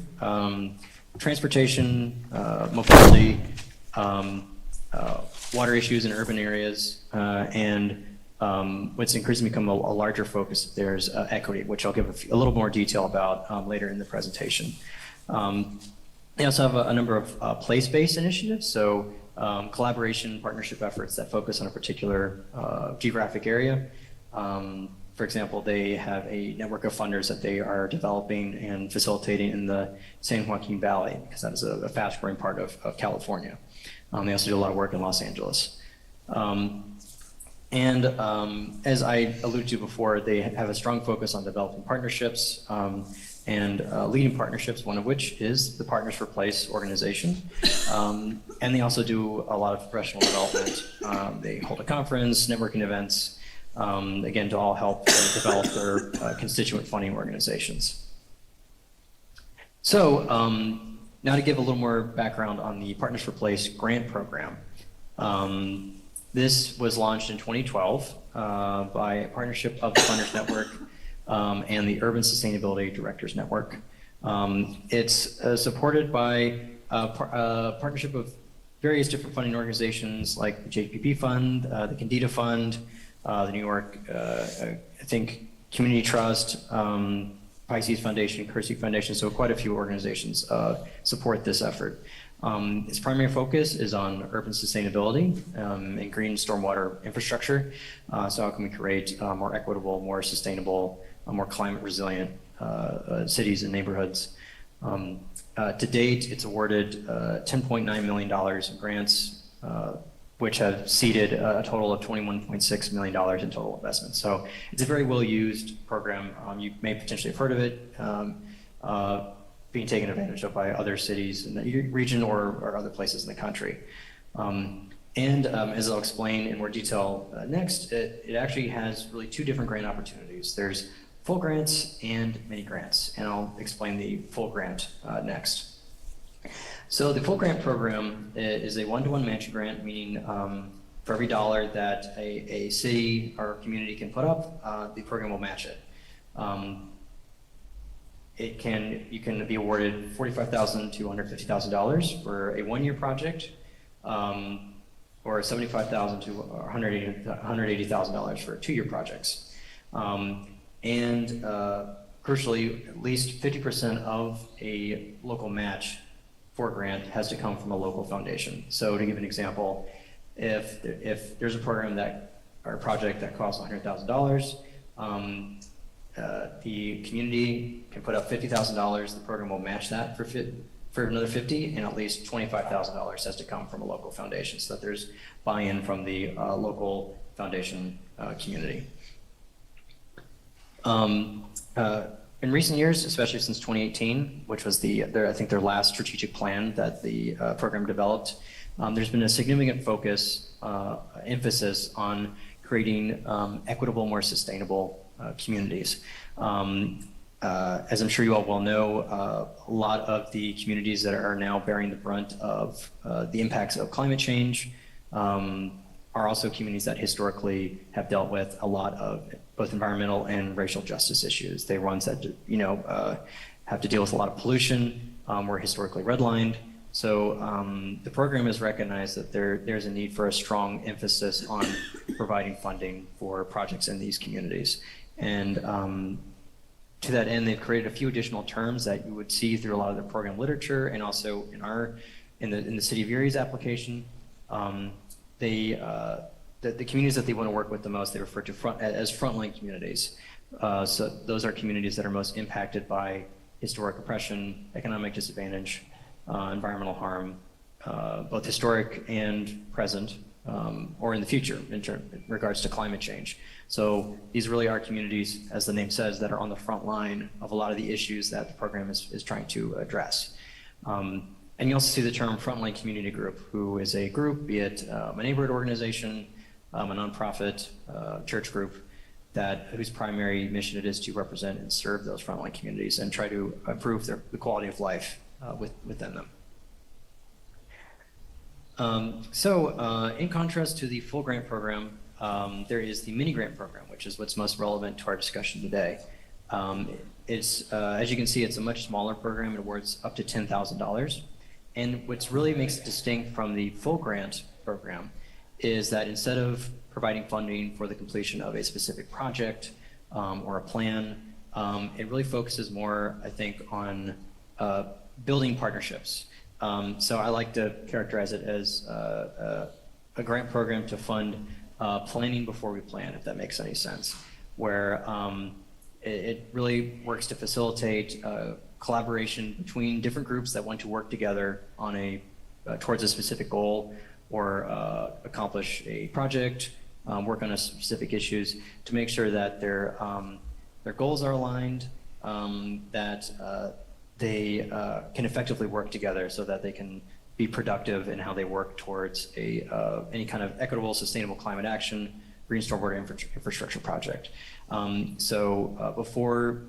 S8: transportation, mobility, water issues in urban areas, and what's increasingly become a larger focus of theirs, equity, which I'll give a little more detail about later in the presentation. They also have a number of place-based initiatives, so collaboration, partnership efforts that focus on a particular geographic area. For example, they have a network of funders that they are developing and facilitating in the San Joaquin Valley, because that is a fast-growing part of California. They also do a lot of work in Los Angeles. And as I alluded to before, they have a strong focus on developing partnerships and leading partnerships, one of which is the Partners for Place organization. And they also do a lot of professional development. They hold a conference, networking events, again, to all help develop their constituent funding organizations. So now to give a little more background on the Partners for Place grant program. This was launched in 2012 by a partnership of the Funders Network and the Urban Sustainability Directors Network. It's supported by a partnership of various different funding organizations like the JPP Fund, the Candida Fund, the New York, I think, Community Trust, Pisces Foundation, Kersey Foundation, so quite a few organizations support this effort. Its primary focus is on urban sustainability and green stormwater infrastructure. So how can we create more equitable, more sustainable, more climate resilient cities and neighborhoods? To date, it's awarded $10.9 million in grants, which have seeded a total of $21.6 million in total investment. So it's a very well-used program. You may potentially have heard of it, being taken advantage of by other cities in the region or other places in the country. As I'll explain in more detail next, it actually has really two different grant opportunities. There's full grants and mini grants, and I'll explain the full grant next. So the full grant program is a one-to-one matching grant, meaning for every dollar that a city or community can put up, the program will match it. You can be awarded $45,000 to $150,000 for a one-year project. or $75,000 to $180,000 for 2-year projects. Crucially, at least 50% of a local match for a grant has to come from a local foundation. So to give an example, if there's a program or a project that costs $100,000, the community can put up $50,000, the program will match that for another 50, and at least $25,000 has to come from a local foundation, so that there's buy-in from the local foundation community. In recent years, especially since 2018, which was I think their last strategic plan that the program developed, there's been a significant emphasis on creating equitable, more sustainable communities. As I'm sure you all well know, a lot of the communities that are now bearing the brunt of the impacts of climate change are also communities that historically have dealt with a lot of both environmental and racial justice issues. They're ones that have to deal with a lot of pollution, were historically redlined. So the program has recognized that there's a need for a strong emphasis on providing funding for projects in these communities. And to that end, they've created a few additional terms that you would see through a lot of the program literature, and also in the City of Erie's application. The communities that they want to work with the most, they refer to as frontline communities. So those are communities that are most impacted by historic oppression, economic disadvantage, environmental harm, both historic and present, or in the future in regards to climate change. So these really are communities, as the name says, that are on the front line of a lot of the issues that the program is trying to address. And you also see the term frontline community group, who is a group, be it a neighborhood organization, a nonprofit, church group, whose primary mission it is to represent and serve those frontline communities and try to improve the quality of life within them. In contrast to the full grant program, there is the mini grant program, which is what's most relevant to our discussion today. As you can see, it's a much smaller program. It awards up to $10,000. And what really makes it distinct from the full grant program is that instead of providing funding for the completion of a specific project or a plan, it really focuses more, I think, on building partnerships. So I like to characterize it as a grant program to fund planning before we plan, if that makes any sense, where it really works to facilitate collaboration between different groups that want to work together on towards a specific goal or accomplish a project, work on specific issues, to make sure that their goals are aligned, that they can effectively work together so that they can be productive in how they work towards any kind of equitable, sustainable climate action, green stormwater infrastructure project. Before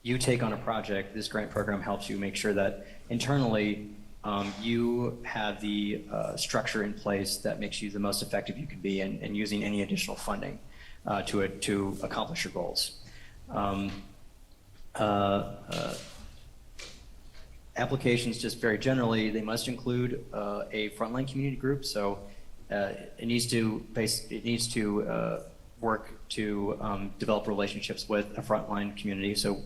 S8: you take on a project, this grant program helps you make sure that internally you have the structure in place that makes you the most effective you can be in using any additional funding to accomplish your goals. Applications, just very generally, they must include a frontline community group. So it needs to work to develop relationships with a frontline community. So,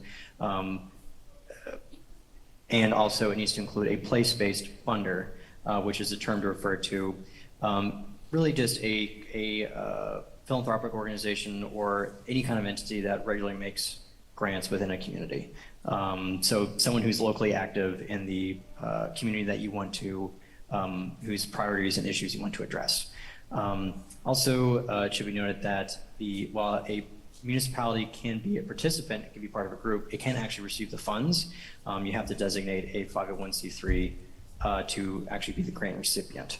S8: and also it needs to include a place-based funder, which is a term to refer to really just a philanthropic organization or any kind of entity that regularly makes grants within a community. So someone who's locally active in the community that you want to, whose priorities and issues you want to address. Also, it should be noted that while a municipality can be a participant, it can be part of a group, it can actually receive the funds. You have to designate a 501c3 to actually be the grant recipient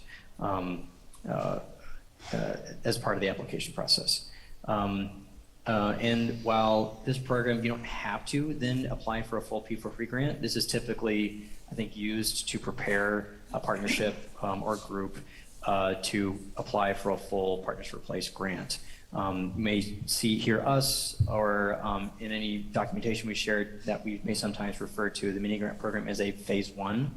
S8: as part of the application process. And while this program, you don't have to then apply for a full P4Free grant, this is typically, I think, used to prepare a partnership or group to apply for a full Partners for Place grant. You may hear us or in any documentation we shared that we may sometimes refer to the mini grant program as a phase 1,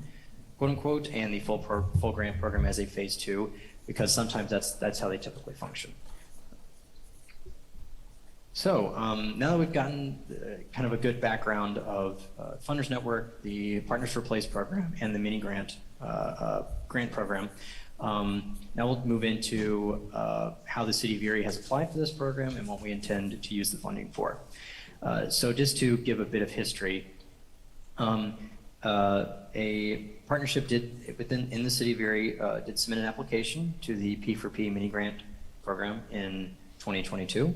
S8: quote unquote, and the full grant program as a phase 2. because sometimes that's how they typically function. So now that we've gotten kind of a good background of Funders Network, the Partners for Place program, and the mini grant program, now we'll move into how the City of Erie has applied for this program and what we intend to use the funding for. So just to give a bit of history, a partnership in the City of Erie did submit an application to the P4P mini grant program in 2022.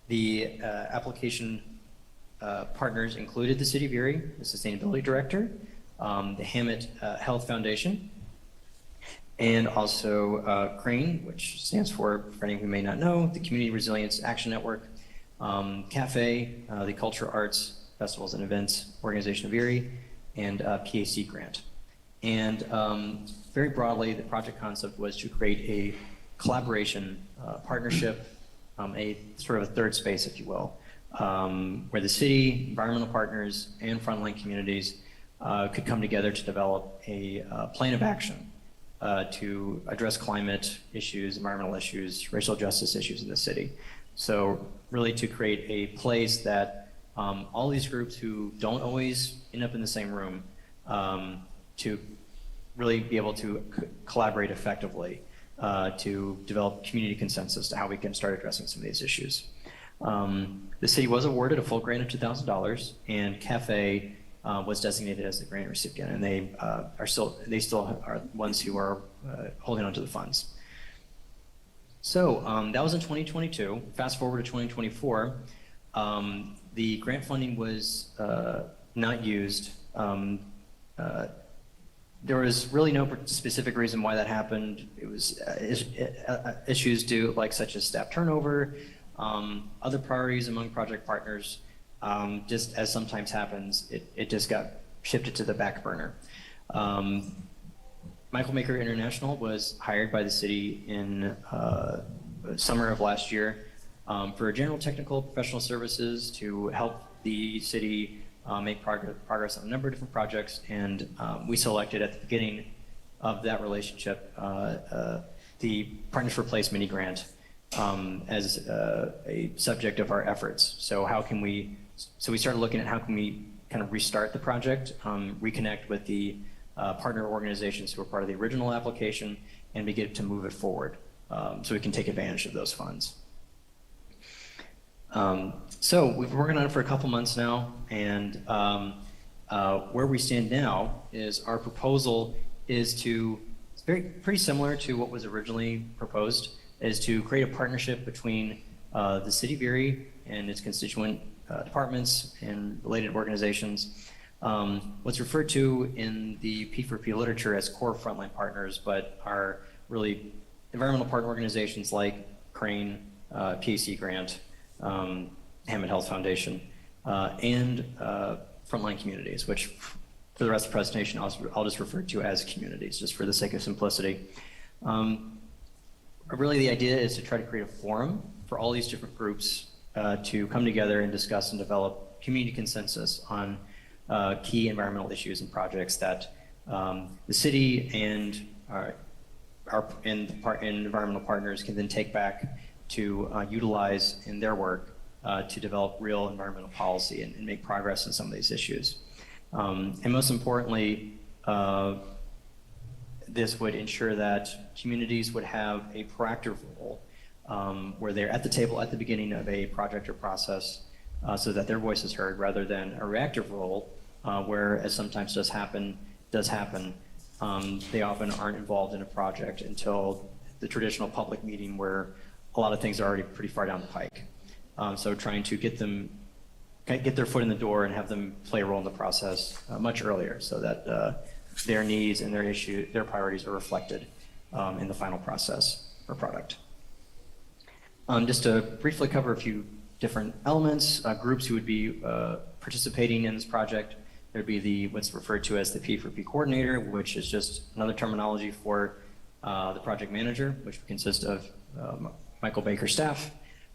S8: The application partners included the City of Erie, the Sustainability Director, the Hammett Health Foundation, and also CRANE, which stands for anyone who may not know, the Community Resilience Action Network, CAFE, the Culture Arts Festivals and Events Organization of Erie, and PAC Grant. And very broadly, the project concept was to create a collaboration partnership, a sort of a third space, if you will, where the city, environmental partners, and frontline communities could come together to develop a plan of action to address climate issues, environmental issues, racial justice issues in the city. So really to create a place that all these groups who don't always end up in the same room to really be able to collaborate effectively to develop community consensus to how we can start addressing some of these issues. The city was awarded a full grant of $2,000, and CAFE was designated as the grant recipient, and they still are ones who are holding on to the funds. So that was in 2022. Fast forward to 2024, the grant funding was not used. There was really no specific reason why that happened. It was issues due, such as staff turnover, other priorities among project partners. Just as sometimes happens, it just got shifted to the back burner. Michael Maker International was hired by the city in summer of last year for general technical professional services to help the city make progress on a number of different projects, and we selected at the beginning of that relationship the Partners for Place mini grant as a subject of our efforts. So we started looking at how can we kind of restart the project, reconnect with the partner organizations who were part of the original application, and begin to move it forward so we can take advantage of those funds. So we've been working on it for a couple months now, and where we stand now is our proposal is it's pretty similar to what was originally proposed, is to create a partnership between the City of Erie and its constituent departments and related organizations. What's referred to in the P4P literature as core frontline partners, but are really environmental partner organizations like CRANE, PAC Grant, Hammett Health Foundation, and frontline communities, which for the rest of the presentation I'll just refer to as communities, just for the sake of simplicity. Really the idea is to try to create a forum for all these different groups to come together and discuss and develop community consensus on key environmental issues and projects that the city and environmental partners can then take back to utilize in their work to develop real environmental policy and make progress in some of these issues. And most importantly, this would ensure that communities would have a proactive role where they're at the table at the beginning of a project or process so that their voice is heard, rather than a reactive role where, as sometimes does happen, they often aren't involved in a project until the traditional public meeting where a lot of things are already pretty far down the pike. So trying to get their foot in the door and have them play a role in the process much earlier, so that their needs and their priorities are reflected in the final process or product. Just to briefly cover a few different elements, groups who would be participating in this project. There'd be what's referred to as the P4P coordinator, which is just another terminology for the project manager, which would consist of Michael Baker's staff.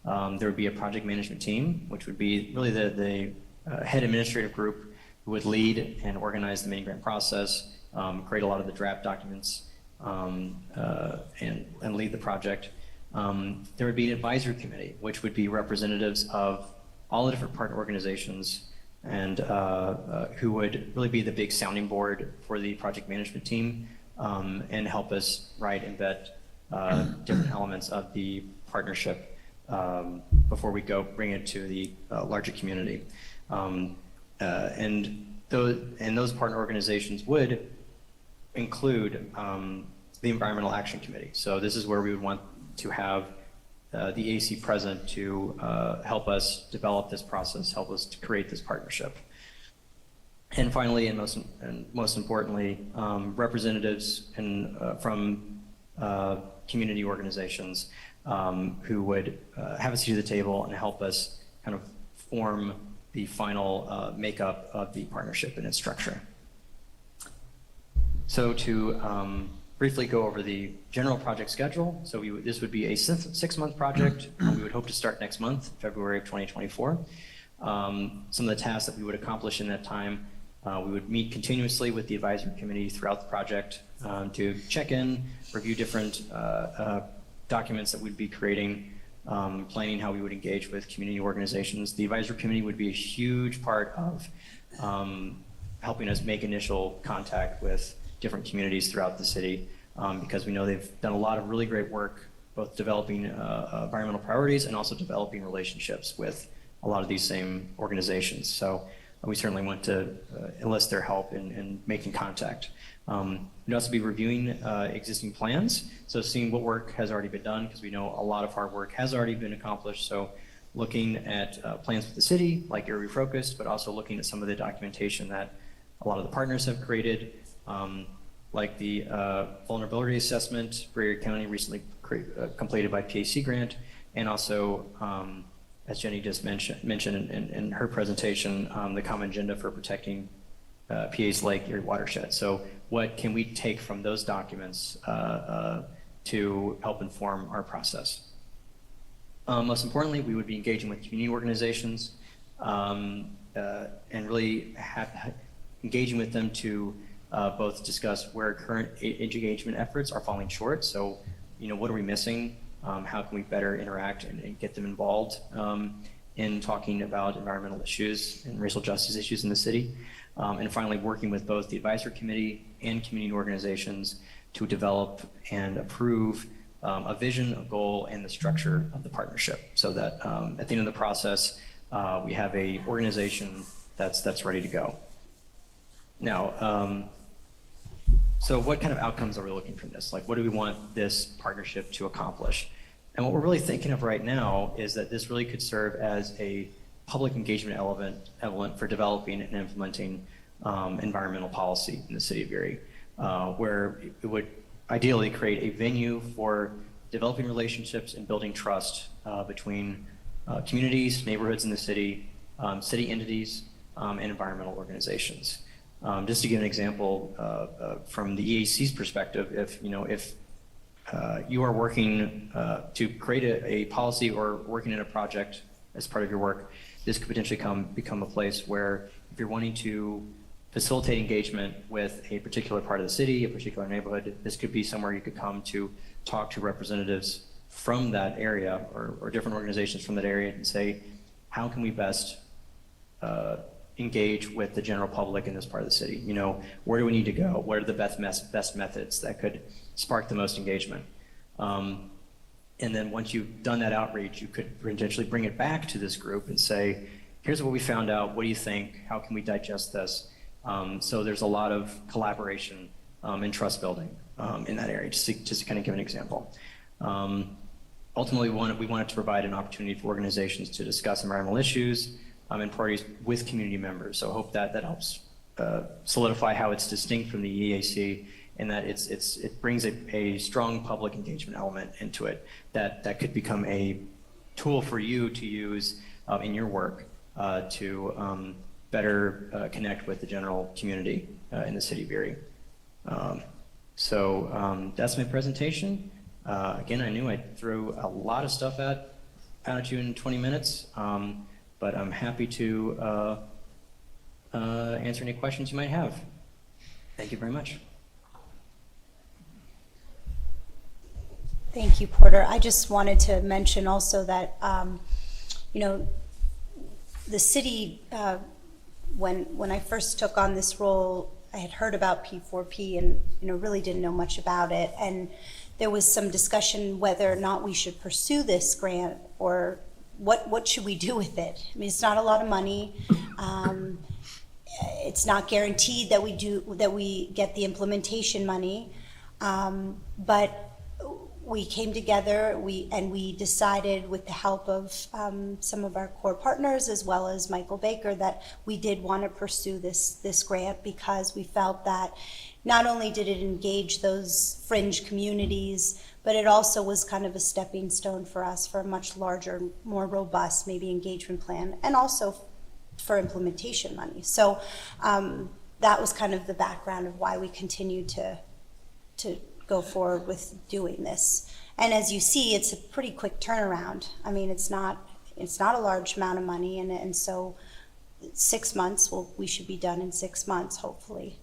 S8: There would be a project management team, which would be really the head administrative group who would lead and organize the mini grant process, create a lot of the draft documents, and lead the project. There would be an advisory committee, which would be representatives of all the different partner organizations and who would really be the big sounding board for the project management team and help us write and vet different elements of the partnership before we go bring it to the larger community. And those partner organizations would include the Environmental Action Committee. So this is where we would want to have the AC present to help us develop this process, help us to create this partnership. And finally, and most importantly, representatives from community organizations who would have a seat at the table and help us kind of form the final makeup of the partnership and its structure. So to briefly go over the general project schedule. So this would be a 6-month project. We would hope to start next month, February of 2024. Some of the tasks that we would accomplish in that time, we would meet continuously with the advisory committee throughout the project to check in, review different documents that we'd be creating, planning how we would engage with community organizations. The advisory committee would be a huge part of helping us make initial contact with different communities throughout the city because we know they've done a lot of really great work, both developing environmental priorities and also developing relationships with a lot of these same organizations. So we certainly want to enlist their help in making contact. We'd also be reviewing existing plans, so seeing what work has already been done, because we know a lot of hard work has already been accomplished. So looking at plans for the city, like area focused, but also looking at some of the documentation that a lot of the partners have created, like the vulnerability assessment for Erie County recently completed by PAC grant, and also, as Jenny just mentioned in her presentation, the common agenda for protecting PA's Lake Erie watershed. So what can we take from those documents to help inform our process? Most importantly, we would be engaging with community organizations and really engaging with them to both discuss where current engagement efforts are falling short. So, what are we missing? How can we better interact and get them involved in talking about environmental issues and racial justice issues in the city? And finally, working with both the advisory committee and community organizations to develop and approve a vision, a goal, and the structure of the partnership, so that at the end of the process, we have a organization that's ready to go. Now, so what kind of outcomes are we looking from this? Like, what do we want this partnership to accomplish? And what we're really thinking of right now is that this really could serve as a public engagement element for developing and implementing environmental policy in the city of Erie, where it would ideally create a venue for developing relationships and building trust between communities, neighborhoods in the city, city entities, and environmental organizations. Just to give an example from the EAC's perspective, if you are working to create a policy or working in a project as part of your work, this could potentially become a place where if you're wanting to facilitate engagement with a particular part of the city, a particular neighborhood, this could be somewhere you could come to talk to representatives from that area or different organizations from that area and say, how can we best engage with the general public in this part of the city? Where do we need to go? What are the best methods that could spark the most engagement? And then once you've done that outreach, you could potentially bring it back to this group and say, here's what we found out. What do you think? How can we digest this? So there's a lot of collaboration and trust building in that area, just to kind of give an example. Ultimately, we wanted to provide an opportunity for organizations to discuss environmental issues and priorities with community members. So I hope that helps solidify how it's distinct from the EAC, and that it brings a strong public engagement element into it that could become a tool for you to use in your work to better connect with the general community in the city of Erie. So that's my presentation. Again, I knew I'd throw a lot of stuff at you in 20 minutes, but I'm happy to answer any questions you might have. Thank you very much.
S1: Thank you, Porter. I just wanted to mention also that, you know, the city, when I first took on this role, I had heard about P4P and, you know, really didn't know much about it. And there was some discussion whether or not we should pursue this grant or what should we do with it. I mean, it's not a lot of money. It's not guaranteed that we get the implementation money. But we came together, we decided with the help of some of our core partners as well as Michael Baker that we did want to pursue this grant because we felt that not only did it engage those fringe communities, but it also was kind of a stepping stone for us for a much larger, more robust maybe engagement plan and also for implementation money. So that was kind of the background of why we continued to go forward with doing this. And as you see, it's a pretty quick turnaround. I mean, it's not a large amount of money, and so 6 months, we should be done in 6 months, hopefully.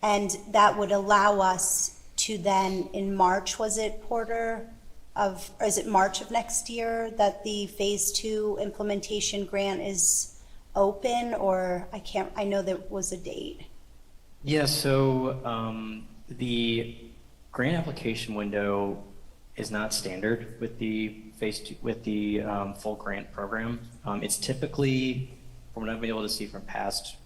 S1: And that would allow us to then, in March, was it, Porter, or is it March of next year that the phase 2 implementation grant is open, or I know there was a date.
S8: Yeah, so the grant application window is not standard with the phase 2, with the full grant program. It's typically, from what I've been able to see from past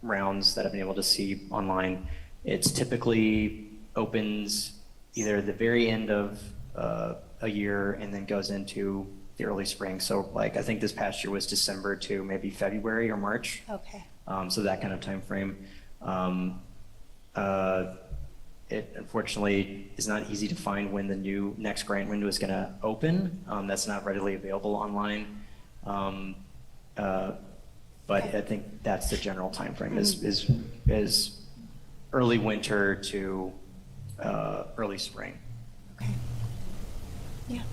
S8: rounds that I've been able to see online, it's typically opens either the very end of a year and then goes into the early spring. So like I think this past year was December to maybe February or March.
S1: Okay.
S8: So that kind of time frame. It unfortunately is not easy to find when the next grant window is going to open. That's not readily available online. But I think that's the general time frame is early winter to early spring.
S1: Okay. Yeah.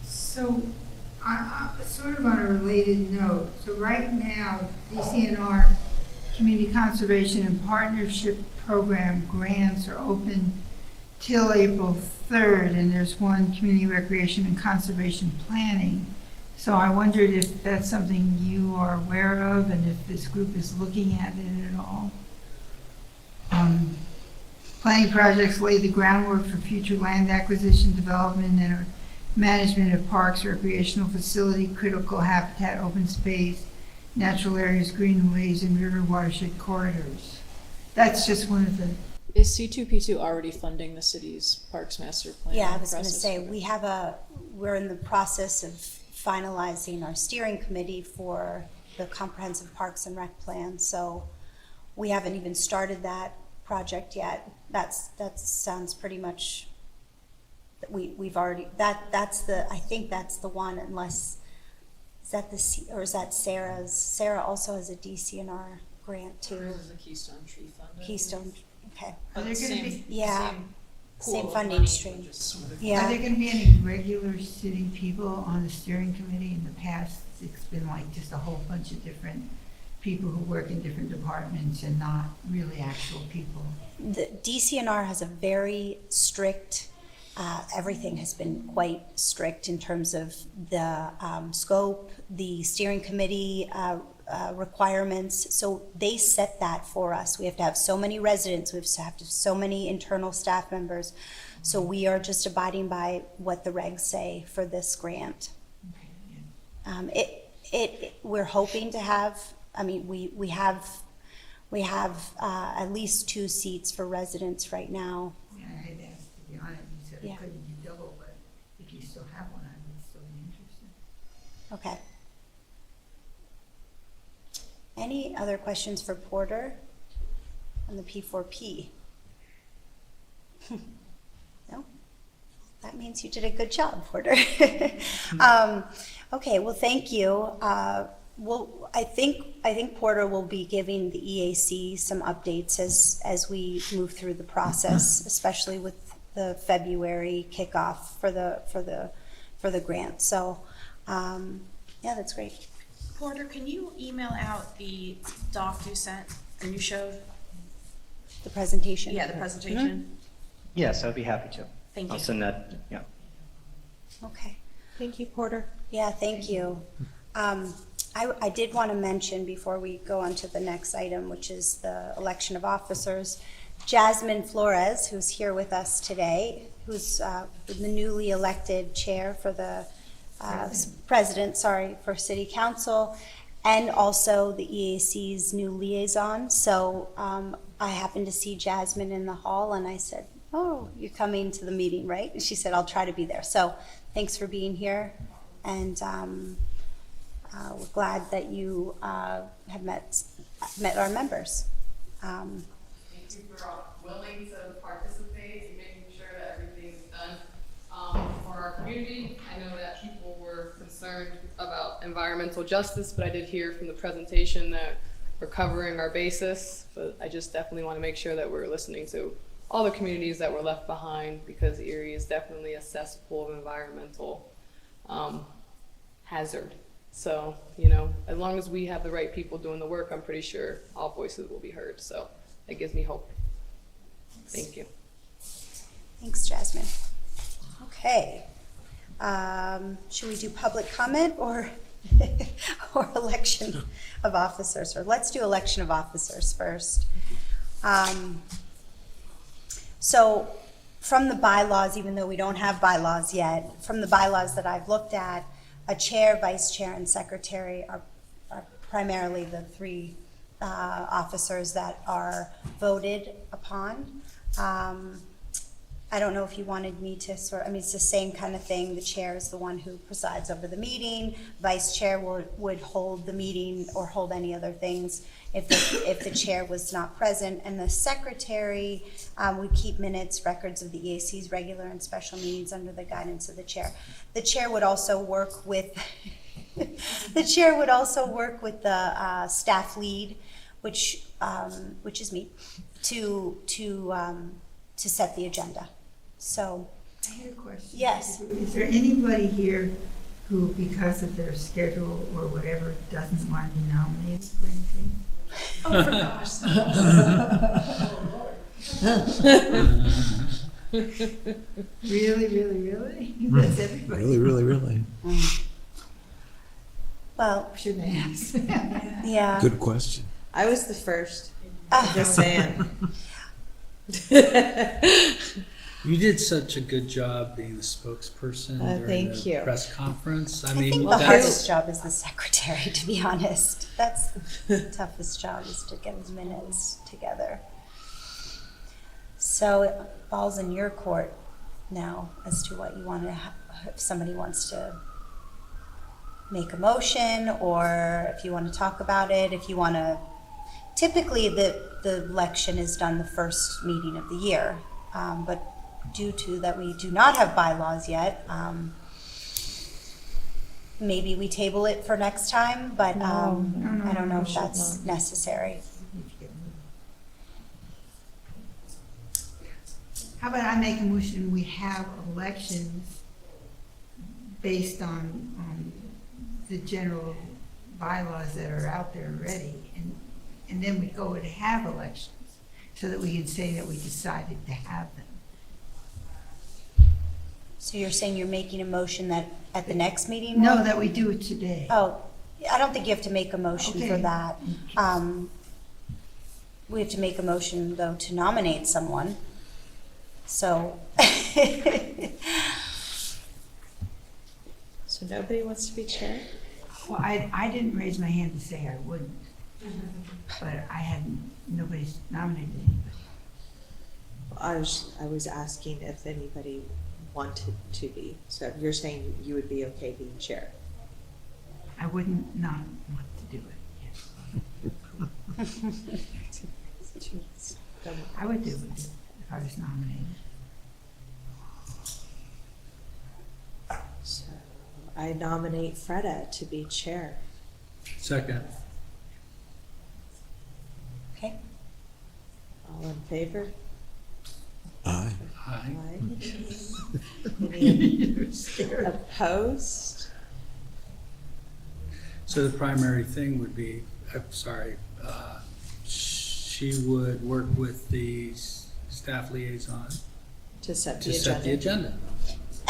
S7: So, sort of on a related note, so right now, DCNR Community Conservation and Partnership Program grants are open till April 3rd, and there's one Community Recreation and Conservation Planning. So I wondered if that's something you are aware of and if this group is looking at it at all. Planning projects lay the groundwork for future land acquisition, development, and management of parks, recreational facility, critical habitat, open space, natural areas, greenways, and river watershed corridors. That's just one of the...
S9: Is C2P2 already funding the city's Parks Master Plan?
S1: Yeah, I was going to
S9: process?
S1: say, we're in the process of finalizing our steering committee for the comprehensive Parks and Rec plan, so we haven't even started that project yet. That sounds pretty much, we've already, I think that's the one, unless, is that Sarah's? Sarah also has a DCNR grant too.
S5: Hers is a Keystone Tree Fund.
S1: Keystone, okay.
S5: But
S7: Are there gonna
S5: same-
S7: be-
S1: Yeah.
S5: same
S1: Same
S5: pool of
S1: funding
S5: money,
S1: stream.
S5: just sort of-
S1: Yeah.
S7: Are there going to be any regular sitting people on the steering committee? In the past, it's been like just a whole bunch of different people who work in different departments and not really actual people.
S1: The DCNR has a very strict, everything has been quite strict in terms of the scope, the steering committee requirements. So they set that for us. We have to have so many residents, we have to have so many internal staff members. So we are just abiding by what the regs say for this grant. We're hoping to have, I mean, we have at least 2 seats for residents right now.
S7: Yeah, I had asked to be on it. You said
S1: Yeah.
S7: it couldn't be double, but if you still have one, I would still be interested.
S1: Okay. Any other questions for Porter on the P4P? No? That means you did a good job, Porter. Okay, well, thank you. I think Porter will be giving the EAC some updates as we move through the process, especially with the February kickoff for the grant. So, yeah, that's great.
S10: Porter, can you email out the doc you sent and you showed?
S1: The presentation.
S10: Yeah, the presentation.
S8: Yes, I'd be happy to.
S10: Thank
S8: I'll
S10: you.
S8: send that, yeah.
S1: Okay.
S4: Thank you, Porter.
S1: Yeah, thank you. I did want to mention before we go on to the next item, which is the election of officers, Jasmine Flores, who's here with us today, who's the newly elected chair for the president, for City Council, and also the EAC's new liaison. So I happened to see Jasmine in the hall, and I said, "Oh, you're coming to the meeting, right?" And she said, "I'll try to be there." So thanks for being here, and we're glad that you have met our members.
S11: Thank you for willing to participate and making sure that everything is done for our community. I know that people were concerned about environmental justice, but I did hear from the presentation that we're covering our basis. But I just definitely want to make sure that we're listening to all the communities that were left behind, because Erie is definitely a cesspool of environmental hazard. So, you know, as long as we have the right people doing the work, I'm pretty sure all voices will be heard. So that gives me hope. Thank you.
S1: Thanks, Jasmine. Okay. Should we do public comment or or election of officers? Or let's do election of officers first. So from the bylaws, even though we don't have bylaws yet, from the bylaws that I've looked at, a chair, vice chair, and secretary are primarily the three officers that are voted upon. I don't know if you wanted me to it's the same kind of thing. The chair is the one who presides over the meeting. Vice chair would hold the meeting or hold any other things if the chair was not present. And the secretary would keep minutes, records of the EAC's regular and special meetings under the guidance of the chair. The chair would also work with the staff lead, which is me, to set the agenda. So,
S7: I had a question.
S1: Yes.
S7: Is there anybody here who, because of their schedule or whatever, doesn't want to be nominated for anything?
S10: Oh, for gosh.
S7: Really? That's everybody.
S12: Really.
S1: Well,
S7: Shouldn't I ask?
S1: yeah.
S12: Good question.
S4: I was the first.
S1: Ah.
S4: Just saying.
S13: You did such a good job being the spokesperson during
S4: thank
S13: the
S4: you.
S13: press conference.
S1: I think the hardest job is the secretary, to be honest. That's the toughest job, is to get his minutes together. So it falls in your court now as to what you want to if somebody wants to make a motion, or if you want to talk about it, if you want to. Typically, the election is done the first meeting of the year, but due to that we do not have bylaws yet, maybe we table it for next time, but I don't know if that's necessary.
S7: How about I make a motion, we have elections based on the general bylaws that are out there already, and then we go and have elections, so that we can say that we decided to have them.
S1: So you're saying you're making a motion that at the next meeting?
S7: No, that we do it today.
S1: Oh, I don't think you have to make a motion for
S7: Okay.
S1: that. We have to make a motion, though, to nominate someone. So.
S4: So nobody wants to be chair?
S7: Well, I didn't raise my hand to say I wouldn't, but nobody's nominated anybody.
S4: I was asking if anybody wanted to be. So you're saying you would be okay being chair?
S7: I wouldn't not want to do it, yes. I would do it if I was nominated.
S4: So I nominate Freda to be chair.
S13: Second.
S1: Okay.
S4: All in favor?
S12: Aye.
S13: Aye.
S4: Any opposed?
S13: So the primary thing would be, she would work with the staff liaison
S4: To set
S13: to
S4: the
S13: set the
S4: agenda.
S13: agenda.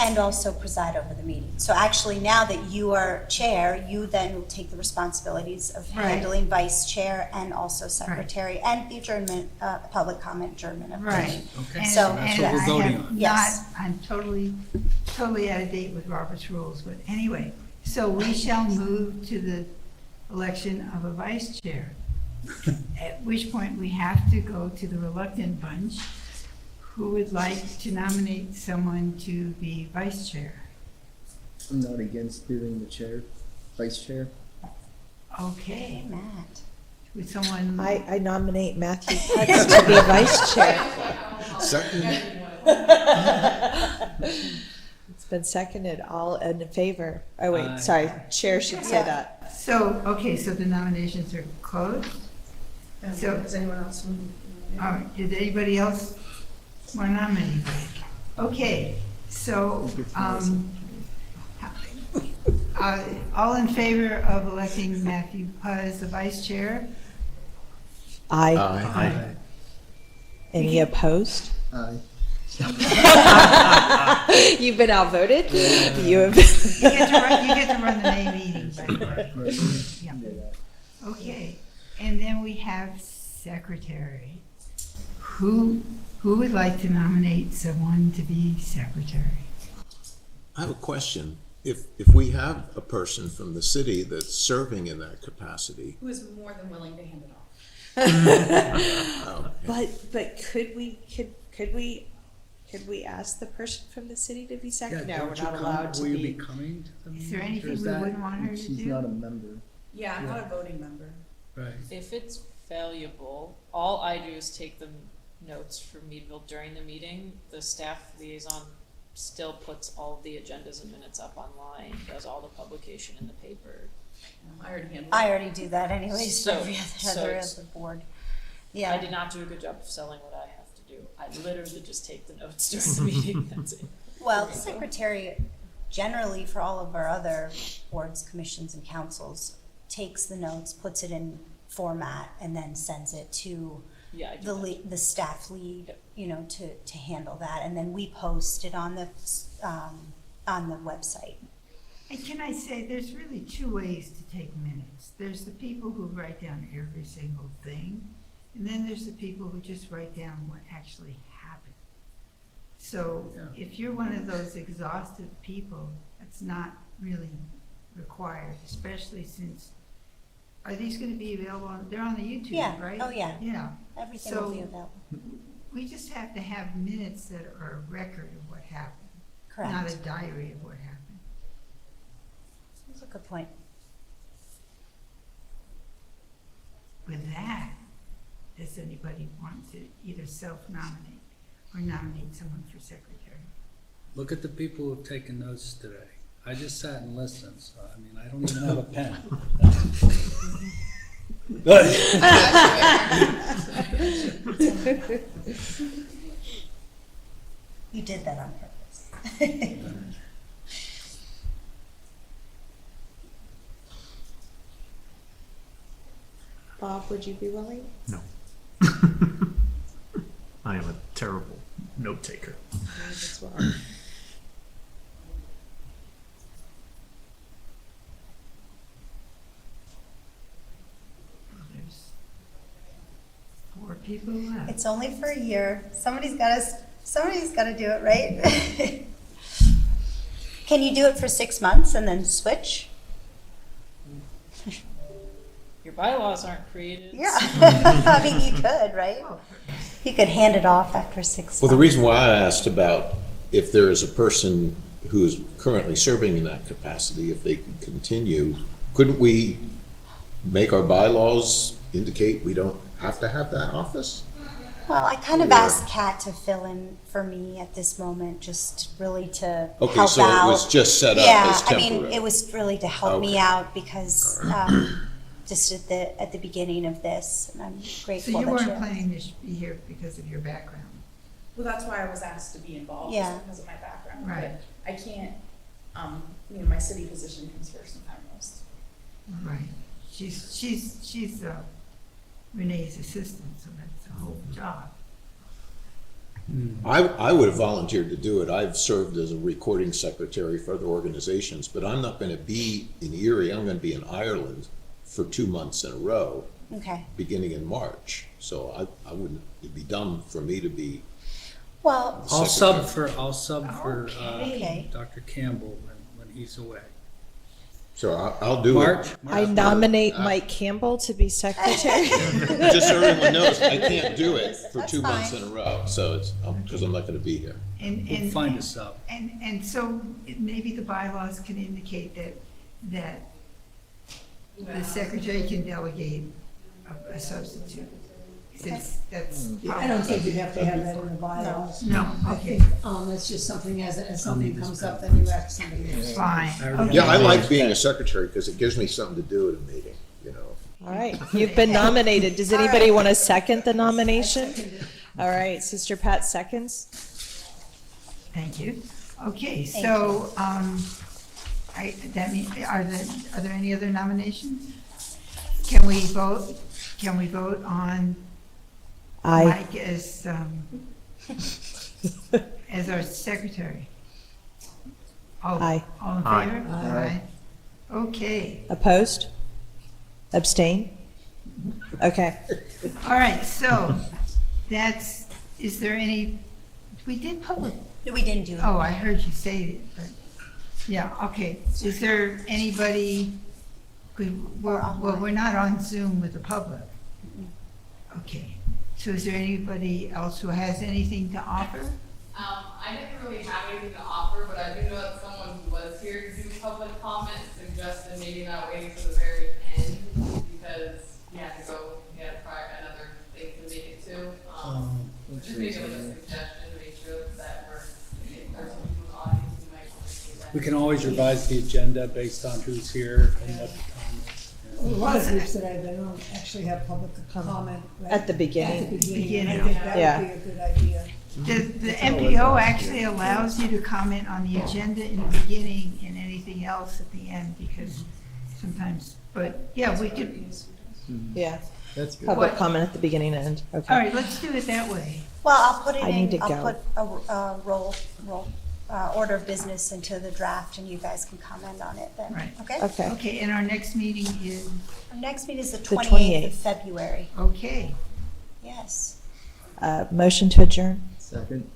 S1: And also preside over the meeting. So actually, now that you are chair, you then will take the responsibilities of
S7: Right.
S1: handling vice chair and also secretary and the adjournment, public comment adjournment of the
S7: Right.
S1: meeting.
S13: Okay.
S7: And-
S1: So
S13: that's
S7: and
S13: what we're
S7: I
S13: voting
S7: have
S13: on.
S7: not-
S1: Yes.
S7: I'm totally out of date with Robert's rules, but anyway, so we shall move to the election of a vice chair. At which point we have to go to the reluctant bunch. Who would like to nominate someone to be vice chair?
S14: I'm not against doing the chair, vice chair.
S7: Okay,
S1: Hey, Matt.
S7: would someone?
S4: I nominate Matthew Putz to be vice chair.
S3: Second,
S4: It's been seconded, all in favor. Oh,
S13: Aye.
S4: wait, sorry, chair should say
S1: Yeah.
S4: that.
S7: So, okay, so the nominations are closed. So,
S6: Does anyone else?
S7: all right, did anybody else want to nominate anybody? Okay, so, all in favor of electing Matthew Puz the vice chair?
S4: Aye.
S12: Aye.
S4: Any opposed?
S14: Aye.
S4: You've been outvoted? You have.
S7: You get to run the May meeting, by the way. Yeah. Okay, and then we have secretary. Who would like to nominate someone to be secretary?
S3: I have a question. If we have a person from the city that's serving in that capacity,
S6: Who is more than willing to hand it off?
S4: But could we ask the person from the city to be
S13: Yeah,
S4: second? No, we're
S13: don't you
S4: not
S13: come-
S4: allowed to
S13: Will you
S4: be.
S13: be coming to the meeting?
S7: Is there
S13: or
S7: anything
S13: is
S7: we
S13: that-
S7: wouldn't want her to
S14: She's
S7: do?
S14: not a member.
S6: Yeah, I'm not a voting member.
S13: Right.
S9: If it's valuable, all I do is take the notes from Meadville during the meeting. The staff liaison still puts all of the agendas and minutes up online, does all the publication in the paper.
S6: I already handled it.
S1: I already do that anyways for
S9: So-
S1: every
S9: so
S1: other
S9: it's-
S1: other board.
S9: I
S1: Yeah.
S9: did not do a good job of selling what I have to do. I literally just take the notes during the meeting, that's it.
S1: Well, the secretary, generally for all of our other boards, commissions, and councils, takes the notes, puts it in format, and then sends it to
S9: Yeah, I do that.
S1: the staff lead,
S9: Yep.
S1: you know, to handle that, and then we post it on the website.
S7: And can I say, there's really two ways to take minutes. There's the people who write down every single thing, and then there's the people who just write down what actually happened. So
S13: Yeah.
S7: if you're one of those exhaustive people, that's not really required, especially since, are these gonna be available on, they're on the YouTube,
S1: Yeah.
S7: right?
S1: Oh, yeah.
S7: Yeah,
S1: Everything will be
S7: So-
S1: available.
S7: we just have to have minutes that are a record of what happened, not a
S1: Correct.
S7: diary of what happened.
S1: That's a good point.
S7: With that, does anybody want to either self-nominate or nominate someone for secretary?
S13: Look at the people who've taken notes today. I just sat and listened, so I mean, I don't even have a pen.
S1: You did that on purpose.
S4: Bob, would you be willing?
S12: No. I am a terrible note taker.
S4: As well.
S7: There's 4 people left.
S1: It's only for a year. Somebody's gotta do it, right? Can you do it for 6 months and then switch?
S9: Your bylaws aren't created.
S1: Yeah. I mean, you could, right? You could hand it off after 6 months.
S3: well, the reason why I asked about if there is a person who is currently serving in that capacity, if they can continue, couldn't we make our bylaws indicate we don't have to have that office?
S1: Well, I kind of
S3: Or-
S1: asked Kat to fill in for me at this moment, just really to help out.
S3: Okay, so it was just set up
S1: Yeah,
S3: as
S1: I mean,
S3: temporary.
S1: it was really to help me
S3: Okay.
S1: out because, just at the beginning of this, and I'm
S7: So
S1: grateful
S7: you
S1: that
S7: weren't
S1: you.
S7: planning to be here because of your background?
S6: Well, that's why I was asked to be involved,
S1: Yeah.
S6: just because of my background.
S7: Right.
S6: But I can't, my city position comes first and foremost.
S7: Right. She's Renee's assistant, so that's a whole job.
S3: I would have volunteered to do it. I've served as a recording secretary for other organizations, but I'm not gonna be in Erie, I'm gonna be in Ireland for 2 months in a row,
S1: Okay.
S3: beginning in March. So I wouldn't, it'd be dumb for me to be,
S1: Well,
S13: I'll sub for
S1: Okay.
S13: Dr. Campbell when he's away.
S3: so I'll do
S13: March?
S3: it.
S4: I nominate Mike Campbell to be secretary.
S3: Just so everyone knows, I can't do it for
S1: That's
S3: 2 months
S1: fine.
S3: in a row, so it's, because I'm not gonna be here.
S13: We'll find a sub.
S7: And so maybe the bylaws can indicate that the secretary can delegate a substitute. Since that's.
S15: I don't think you have to have that in the bylaws.
S7: No,
S15: I
S7: okay.
S15: think, it's just something as something comes up, then you ask somebody else.
S7: Fine.
S13: already
S3: Yeah, I like being a secretary because it gives me something to do at a meeting, you know.
S4: All right, you've been nominated. Does anybody want to second the nomination? All right, Sister Pat seconds.
S7: Thank you. Okay, so, that means, are there any other nominations? Can we vote on
S4: Aye.
S7: Mike as our secretary?
S4: Aye.
S7: All in
S12: Aye.
S7: favor? Aye. Okay,
S4: Opposed? Abstain? Okay.
S7: all right, so is there any, we did public,
S1: we didn't do it.
S7: oh, I heard you say it, but, yeah, okay. Is there anybody, we're not on Zoom with the public. Okay, so is there anybody else who has anything to offer?
S11: I didn't really have anything to offer, but I do know that someone who was here to do public comment suggested maybe not waiting for the very end because he had to go, he had another thing to make it to. Just maybe like a suggestion to make sure that if there's some people in the audience who might want to see that.
S13: We can always revise the agenda based on who's here and what the time is.
S15: A lot of groups that I've been on actually have public comment. right
S4: At the beginning.
S15: At the beginning, I
S7: Beginning,
S15: think that
S4: yeah.
S15: would be a good idea.
S7: The MPO actually allows you to comment on the agenda in the beginning and anything else at the end, because sometimes, but, yeah, we could,
S4: Yeah.
S14: That's good.
S4: Public
S7: What?
S4: comment at the beginning and end.
S7: all
S4: Okay.
S7: right, let's do it that way.
S1: Well, I'll put it
S4: I need
S1: in,
S4: to
S1: I'll
S4: go.
S1: put a order of business into the draft and you guys can comment on it then,
S7: Right.
S1: okay?
S4: Okay.
S7: Okay, and our next meeting is,
S1: Our next meeting is the
S4: The
S1: 28th of
S4: 28th.
S1: February,
S7: okay.
S1: yes.
S4: Motion to adjourn.
S14: Second.